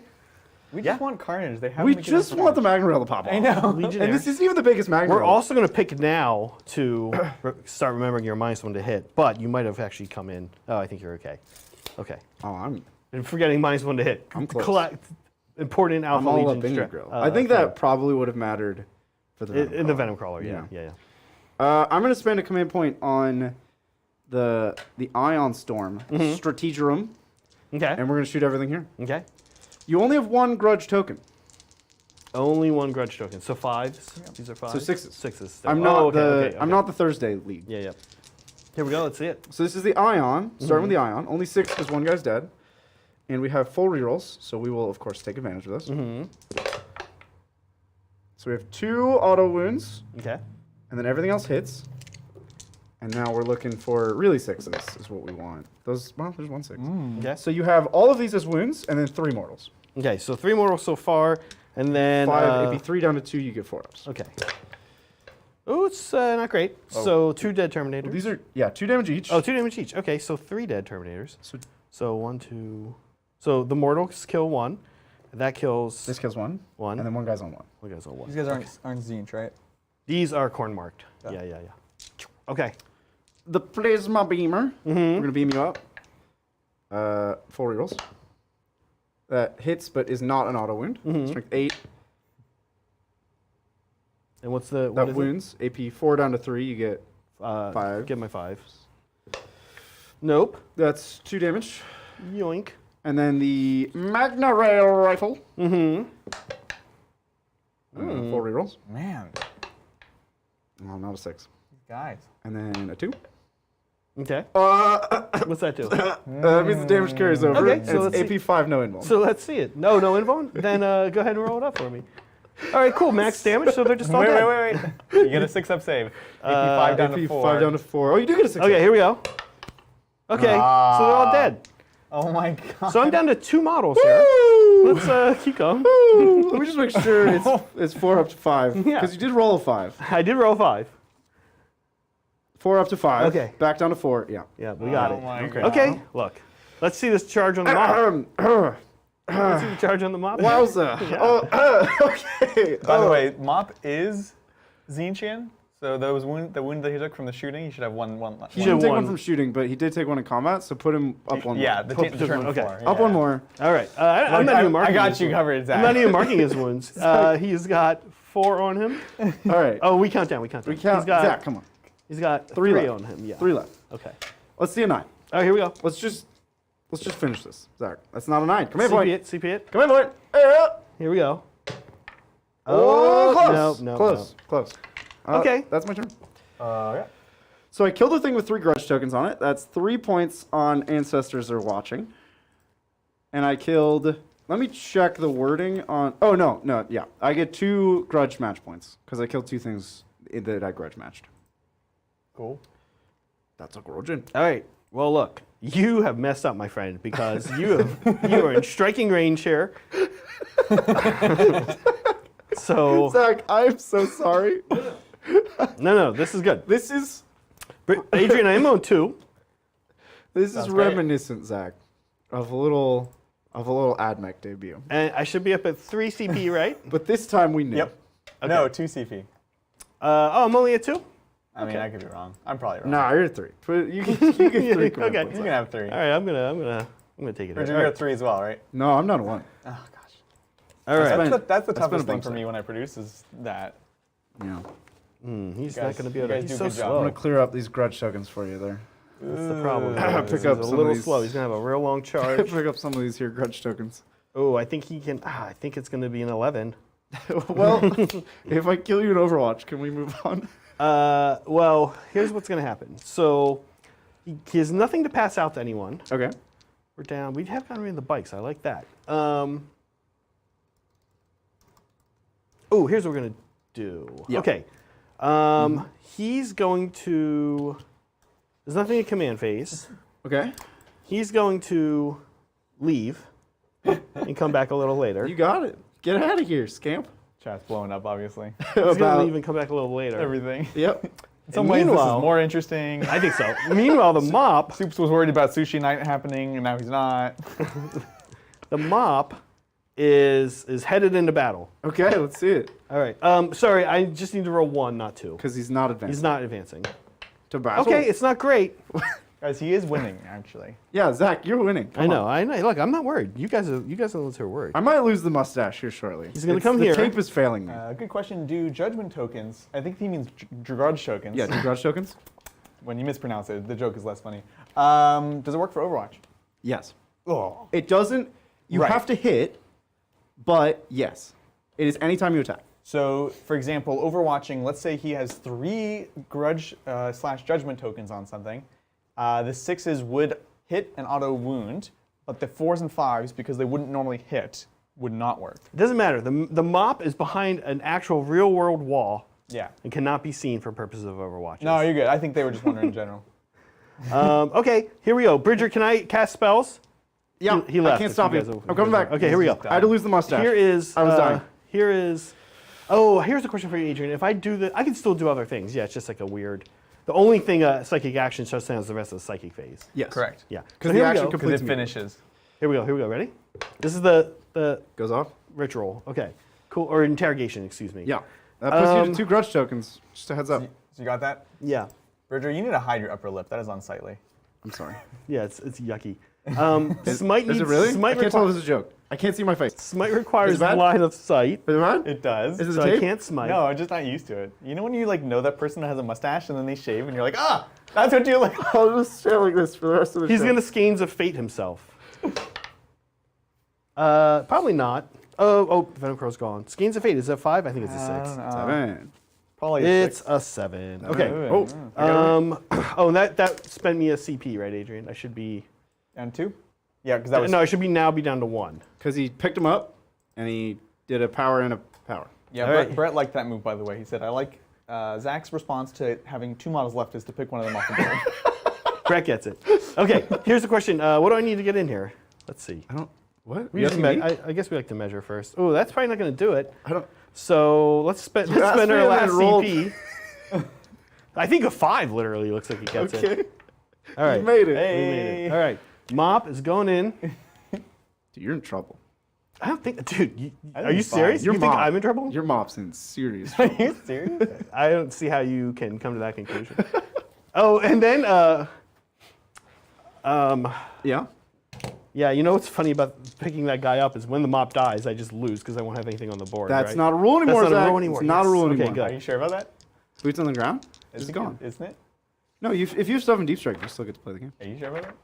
We just want carnage. They haven't We been giving just us want the carnage. Magna Rail to pop off. I know. And this isn't even the biggest Magna We're Rail. also going to pick now to start remembering your -1 to hit, but you might have actually come in. Oh, I think you're okay. Okay. Oh, I'm. And forgetting -1 to hit. I'm close. Collect important I'm Alpha all Legion up in your strat. grill. I think that probably would have mattered for the Venom in the Venom Crawler. Yeah. Yeah. I'm going to spend a command point on the Ion Storm, Strategerum, Okay. and we're going to shoot everything here. Okay. You only have one grudge token. Only one grudge token. So 5s. These are 5s. So 6s. 6s. still. I'm not okay. I'm not the Thursday league. Yeah. Here we go. Let's see it. So this is the Ion, starting with the Ion. Only 6 because one guy's dead. And we have full rerolls, so we will, of course, take advantage of this. So we have 2 auto wounds, Okay. and then everything else hits. And now we're looking for really 6s is what we want. There's 1 6. Okay. So you have all of these as wounds, and then 3 mortals. Okay. So 3 mortals so far, and then 5, it'd be 3 down to 2, you get 4 ups. Okay. Oh, it's not great. So 2 dead Terminators. These are, 2 damage each. Oh, 2 damage each. Okay, so 3 dead Terminators. So So 1, 2. So the mortals kill 1. That kills this kills 1. 1. And then 1 guy's on 1. One guy's on 1. These guys aren't Tzeentch, right? These are corn marked. Yeah. Yeah. Okay. The Plasma Beamer. We're going to beam you up. Full rerolls. That hits but is not an auto wound. Strength 8. And what's the That wounds. AP 4 down to 3, you get 5. Get my 5s. Nope. That's 2 damage. Yoink. And then the Magna Rail Rifle. Mm-hmm. Full rerolls. Man, Oh, not a 6. guys. And then a 2. Okay. What's that do? That means the damage carries over. Okay, and so it's let's AP 5, no invuln. So let's see it. No invuln? Then go ahead and roll it up for me. All right, cool. Max damage, so they're just all dead. Wait. You get a 6-up save. AP 5 down to AP 4. 5 down to 4. Oh, you do get a 6. Okay, here we go. Okay, so they're all dead. Oh my god. So I'm down to 2 models here. Let's keep going. Let me just make sure it's 4 up to 5. Yeah. Because you did roll a 5. I did roll 5. 4 up to 5. Okay. Back down to 4. Yeah. Yeah, we got Oh it. my god. Okay, look. Let's see this charge on the mop. Let's see the charge on the mop. Wowza. Okay. By the way, Mop is Tzeentchian, so the wound that he took from the shooting, he should have one left. He should didn't take one won. from shooting, but he did take one in combat, so put him up one Yeah, more. the turn okay. before. Up yeah. one more. All right. I'm not even marking I got his you wounds. covered, Zach. I'm not even marking his wounds. He's got 4 on him. All right. Oh, we count down. We count down. We count. He's got, Zach, come on. He's got 3 3 left. on him. Yeah. 3 left. Okay. Let's see a 9. All right, here we go. Let's just finish this. Zach, that's not a 9. Come here, boy. CP it. Come here, boy. Hey, Here we go. Oh, close. No. Close. Okay. That's my turn. Yeah. So I killed the thing with 3 grudge tokens on it. That's 3 points on Ancestors Are Watching. And I killed... Let me check the wording on... Oh, no, yeah. I get 2 grudge match points because I killed 2 things that I grudge matched. Cool. That's a grudging. All right. Well, look. You have messed up, my friend, because you are in striking range here. So Zach, I'm so sorry. no, this is good. This is Adrian, I'm on 2. this is Sounds great. reminiscent, Zach, of a little AdMech debut. And I should be up at 3 CP, right? But this time we knew. Yep. No, 2 CP. I'm only at 2? I mean, I could be wrong. I'm probably wrong. Nah, you're at 3. You get 3 command Okay. points. You can have 3. All right, I'm gonna take it. Or Here. you're at 3 as well, right? No, I'm not a 1. Oh gosh. All right. That's the That's been toughest a thing bump for me set. when I produce is that. Yeah. He's You not guys- gonna be you able to. guys He's do so a good job. I'm slow. gonna clear up these grudge tokens for you there. That's the problem. Pick He's up a some little of these. slow. He's gonna have a real long charge. Pick up some of these here grudge tokens. Oh, I think he can. I think it's gonna be an 11. Well, if I kill you in Overwatch, can we move on? Well, here's what's gonna happen. So he has nothing to pass out to anyone. Okay. We're down. We have gotten rid of the bikes. I like that. Oh, here's what we're gonna do. Yeah. Okay. He's going to. There's nothing in command phase. Okay. He's going to leave and come back a little later. You got it. Get out of here, scamp. Chat's blowing up, obviously. He's gonna leave and come back a little later. Everything. Yep. In some ways, this is meanwhile- more interesting. I think so. Meanwhile, the mop. Soups was worried about sushi night happening, and now he's not. The mop is headed into battle. Okay, let's see it. All right. Sorry, I just need to roll 1, not 2. Because he's not advancing. He's not advancing. To battle. Okay, it's not great. Guys, he is winning, actually. Yeah, Zach, you're winning. I know. Look, I'm not worried. You guys are the ones who are worried. I might lose the mustache here shortly. He's gonna come here. The tape is failing me. Good question. Do judgment tokens, I think he means grudge tokens. Yeah, do grudge tokens? When you mispronounce it, the joke is less funny. Does it work for Overwatch? Yes. Oh. It doesn't. You Right. have to hit, but yes, it is anytime you attack. So, for example, Overwatching, let's say he has 3 grudge / judgment tokens on something. The 6s would hit and auto wound, but the 4s and 5s, because they wouldn't normally hit, would not work. It doesn't matter. The mop is behind an actual real world wall Yeah. and cannot be seen for purposes of Overwatch. No, you're good. I think they were just wondering in general. Okay, here we go. Bridger, can I cast spells? Yeah, He left. I can't if stop you you. guys- I'm coming back. Okay, here we go. I had to lose the mustache. Here is. I was dying. Here is. Oh, here's a question for you, Adrian. If I do the, I can still do other things. Yeah, it's just like a weird. The only thing psychic action shuts down is the rest of the psychic phase. Yes. Correct. Yeah. Because So the here we action go. Because completes it me. finishes. Here we go. Here we go. Ready? This is the Goes off. ritual. Okay. Cool. Or interrogation. Excuse me. Yeah. That puts you to 2 grudge tokens. Just a heads up. So you got that? Yeah. Bridger, you need to hide your upper lip. That is unsightly. I'm sorry. Yeah. It's yucky. Smite needs. Is it really? Smite I can't tell if this is a joke. I can't see my face. Smite requires Is it bad? line of sight, Is it bad? It does. Is it so the tape? I can't smite. No, I'm just not used to it. You know when you know that person that has a mustache and then they shave and you're like, ah, that's what you like. I'll just stay like this for the rest of the He's show. gonna Skeins of Fate himself. Probably not. Oh, Venom Crow's gone. Skeins of Fate, is that 5? I think it's a 6. 7. Probably a It's 6. a 7. Okay. Oh. And that spent me a CP, right, Adrian? I should be. And 2? Yeah, because that was. No, I should be now be down to 1. Because he picked him up, and he did a power and a power. Yeah, All Brett, right. Brett liked that move, by the way. He said, I like Zach's response to having 2 models left is to pick one of them off the board. Brett gets it. Okay, here's the question. What do I need to get in here? Let's see. I don't. What? We You just asking me? I guess we like to measure first. Oh, that's probably not going to do it. I don't. So let's spend asked our me and last then rolled. CP. I think a 5 literally looks like he gets Okay. it. All right. You made it. We made it. All right. Mop is going in. Dude, you're in trouble. I don't think, dude. I Are think you it's fine. serious? Your You think mop. I'm in trouble? Your mop's in serious Are trouble. you serious? I don't see how you can come to that conclusion. Oh, and then, Yeah? yeah, you know what's funny about picking that guy up is when the mop dies, I just lose because I won't have anything on the board. That's right? not a rule anymore, That's not a Zach. rule anymore. It's not a Yes. rule Okay, anymore. good. Are you sure about that? Boots on the ground? I It's think gone. Isn't it? No, if you have stuff in Deep Strike, you still get to play the game. Are you sure about that?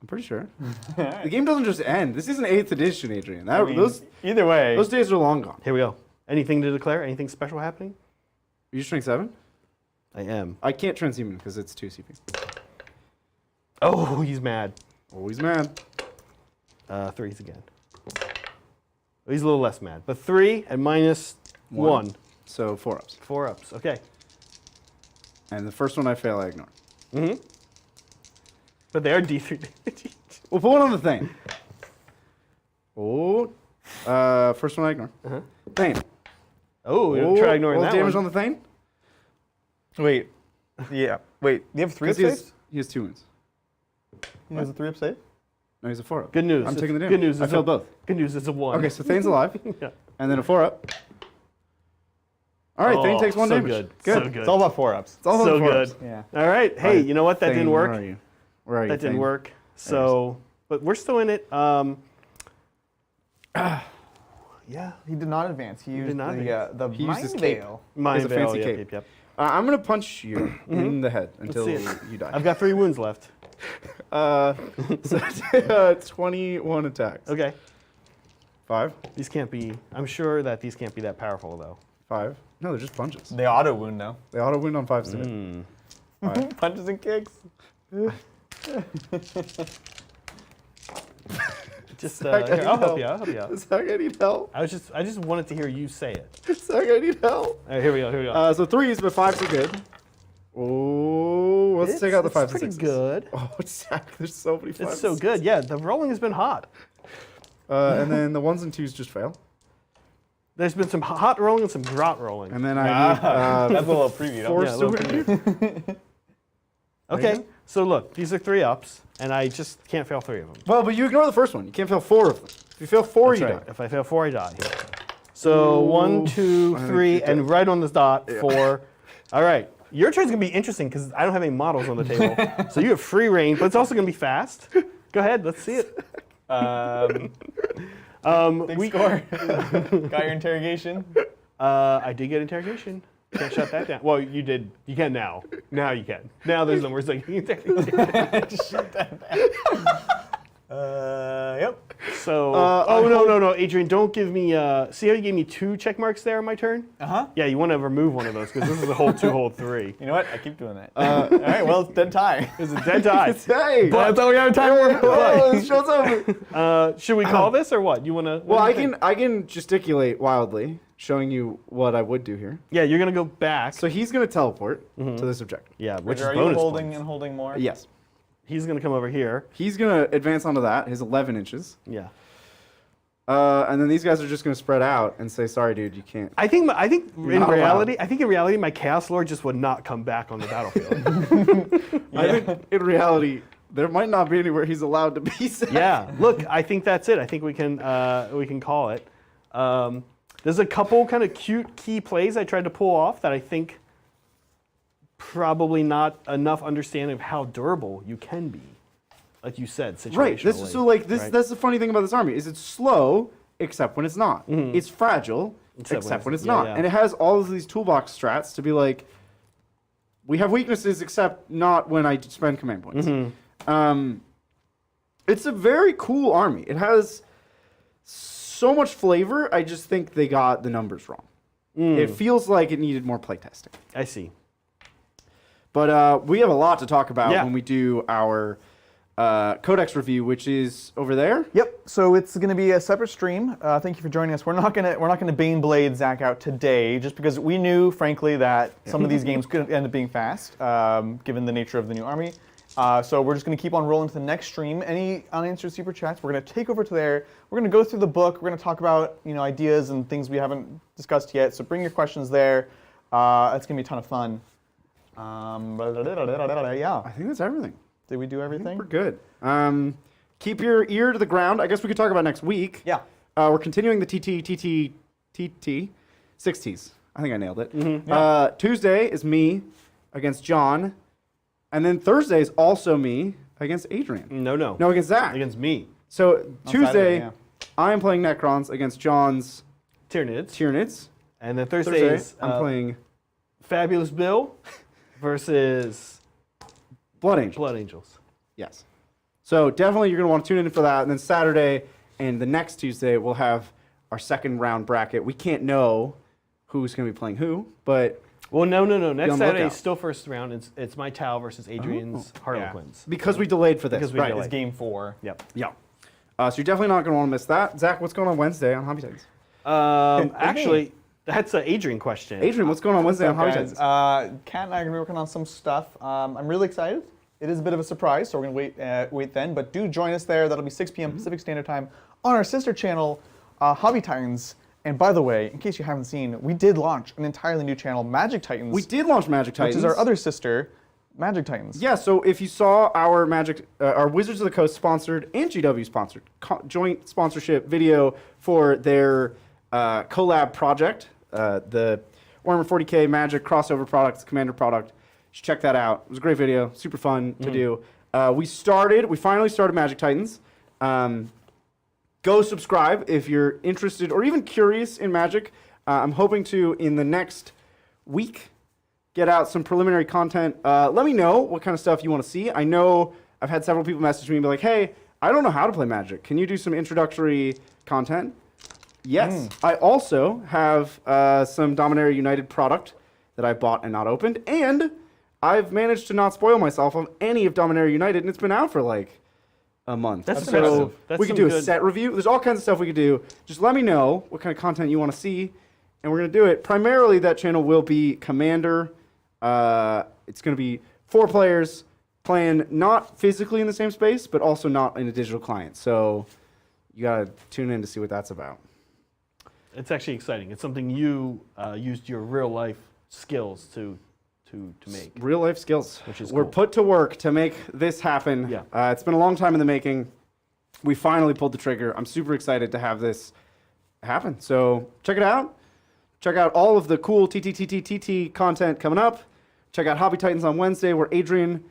I'm pretty sure. The game doesn't just end. This isn't 8th edition, Adrian. That, I mean, those either way. days are long gone. Here we go. Anything to declare? Anything special happening? Are you strength 7? I am. I can't transhuman because it's 2 CP. Oh, he's mad. Always mad. 3s again. He's a little less mad, but 3 and minus 1. So 4 ups. 4 ups. Okay. And the first one I fail, I ignore. Mm-hmm. But they are D3. We'll put one on the thing. Oh. First one I ignore. Thane. Oh, you're try ignoring roll that damage one. on the Thane? Wait. Yeah. Wait. Do you have 3 up Because saves? he has 2 wounds. He has a 3 up save? No, he's a 4 up. Good news. I'm It's- taking the damage. Good news. I It's failed both. Good news. It's a 1. Okay, so Thane's alive. Yeah. And then a 4 up. All right, Thane Oh, takes 1 so damage. good. Good. So good. It's all about 4 ups. It's all So about 4 good. ups. Yeah. All right. Hey, you know what? That Thane, didn't work. Where are you? Where are you? That didn't Thane? work. So, but we're still in it. Yeah. He did not advance. He used did not the He used mind his cape. veil. Mind a veil, fancy yep, cape. Yep, yep. I'm going to punch you in the head until see it. you die. I've got 3 wounds left. So 21 attacks. Okay. 5. These can't be. I'm sure that these can't be that powerful though. 5. No, they're just punches. They auto wound now. They auto wound on 5s today. 5. Punches and kicks. Just Zach, I here, need I'll help help. you. I'll help you out. Zach, I need help. I just wanted to hear you say it. Zach, I need help. All right, here we go. Here we go. So 3s, but 5s are good. Oh, let's take out the 5s and 6s. Pretty good. Oh, Zach, there's so many 5s. It's so good. Yeah, the rolling has been hot. And then the 1s and 2s just fail. There's been some hot rolling and some grot rolling. And then I need That's a little preview. force Yeah, a little to hit. Okay, so look, these are 3 ups, and I just can't fail 3 of them. Well, but you ignore the first one. You can't fail 4 of them. If you fail 4, That's you right. die. If I fail 4, I die. So Ooh. 1, 2, I think 3, you and right on the dot, 4. All right, Your turn's gonna be interesting because I don't have any models on the table, so you have free reign, but it's also gonna be fast. Go ahead, let's see it. Big score. Got your interrogation. I did get interrogation. Can't shut that down. Well, you did. You can now. Now you can. Now there's no more saying interrogation. Shut that down. Yep. So, I no, Adrian, don't give me. See how you gave me 2 check marks there on my turn? Yeah, you want to remove one of those because this is a whole 2 hold 3. You know what? I keep doing that. All right. Well, it's dead tie. It's a dead tie. Hey, But I thought we had a timer. oh, this show's over. Should we call this or what? You want to? Well, I can gesticulate wildly, showing you what I would do here. Yeah, you're gonna go back. So he's going to teleport to this objective. Yeah, which is Are you bonus holding points. and holding more? Yes. He's gonna come over here. He's going to advance onto that, his 11 inches. Yeah. And then these guys are just going to spread out and say, sorry, dude, you can't. I think in Not reality, my Chaos Lord just would not come back on the battlefield. I think in reality, there might not be anywhere he's allowed to be safe. Yeah. Look, I think that's it. I think we can call it. There's a couple kind of cute key plays I tried to pull off that I think probably not enough understanding of how durable you can be. Like you said, situationally. Right. That's the funny thing about this army is it's slow except when it's not. It's fragile except when it's not. yeah. And it has all of these toolbox strats to be like, we have weaknesses except not when I spend command points. It's a very cool army. It has so much flavor. I just think they got the numbers wrong. It feels like it needed more playtesting. I see. But we have a lot to talk about Yeah. when we do our CODEX review, which is over there. Yep. So it's going to be a separate stream. Thank you for joining us. We're not gonna Bane Blade Zach out today, just because we knew, frankly, that some of these games could end up being fast, given the nature of the new army. So we're just going to keep on rolling to the next stream. Any unanswered super chats, we're going to take over to there. We're going to go through the book. We're going to talk about ideas and things we haven't discussed yet. So bring your questions there. It's going to be a ton of fun. Yeah. I think that's everything. Did we do everything? We're good. Keep your ear to the ground. I guess we could talk about next week. Yeah. We're continuing the TT 6Ts. I think I nailed it. Tuesday is me against John. And then Thursday is also me against Adrian. No, No, against Zach. against me. So Tuesday, Saturday, yeah. I am playing Necrons against John's Tyranids. Tyranids. And then Thursdays, I'm playing Fabulous Bill versus Blood Angel. Blood Angels. Yes. So definitely you're going to want to tune in for that. And then Saturday and the next Tuesday, we'll have our second round bracket. We can't know who's going to be playing who, but Well, no. Next on the Saturday lookout. is still first round. It's my Tau versus Adrian's Harlequins. because we delayed for this. Because we right. delayed. It's game 4. Yep. Yeah. So you're definitely not going to want to miss that. Zach, what's going on Wednesday on Hobby Titans? Actually, that's an Adrian question. Adrian, what's going on Wednesday on Hobby Guys, Titans? Kat and I are going to be working on some stuff. I'm really excited. It is a bit of a surprise, so we're going to wait then. But do join us there. That'll be 6 p.m. Pacific Standard Time on our sister channel, Hobby Titans. And by the way, in case you haven't seen, we did launch an entirely new channel, Magic Titans. We did launch Magic Titans. Which is our other sister, Magic Titans. Yeah, so if you saw our our Wizards of the Coast sponsored and GW sponsored joint sponsorship video for their collab project, the Warhammer 40k Magic crossover product, Commander product, you should check that out. It was a great video, super fun to do. We finally started Magic Titans. Go subscribe if you're interested or even curious in Magic. I'm hoping to, in the next week, get out some preliminary content. Let me know what kind of stuff you want to see. I know I've had several people message me and be like, hey, I don't know how to play Magic. Can you do some introductory content? Yes. I also have some Dominaria United product that I bought and not opened. And I've managed to not spoil myself on any of Dominaria United, and it's been out for like a month. That's so impressive. That's we could some do a good- set review. There's all kinds of stuff we could do. Just let me know what kind of content you want to see, and we're going to do it. Primarily, that channel will be Commander. It's going to be 4 players playing not physically in the same space, but also not in a digital client. So you got to tune in to see what that's about. It's actually exciting. It's something you used your real life skills to make. Real life skills. Which is We're cool. put to work to make this happen. Yeah. It's been a long time in the making. We finally pulled the trigger. I'm super excited to have this happen. So check it out. Check out all of the cool TTTTTT content coming up. Check out Hobby Titans on Wednesday, where Adrian,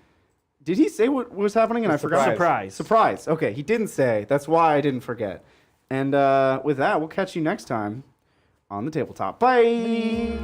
did he say what was happening? And I forgot. Surprise. Surprise. Okay, he didn't say. That's why I didn't forget. And with that, we'll catch you next time on the tabletop. Bye.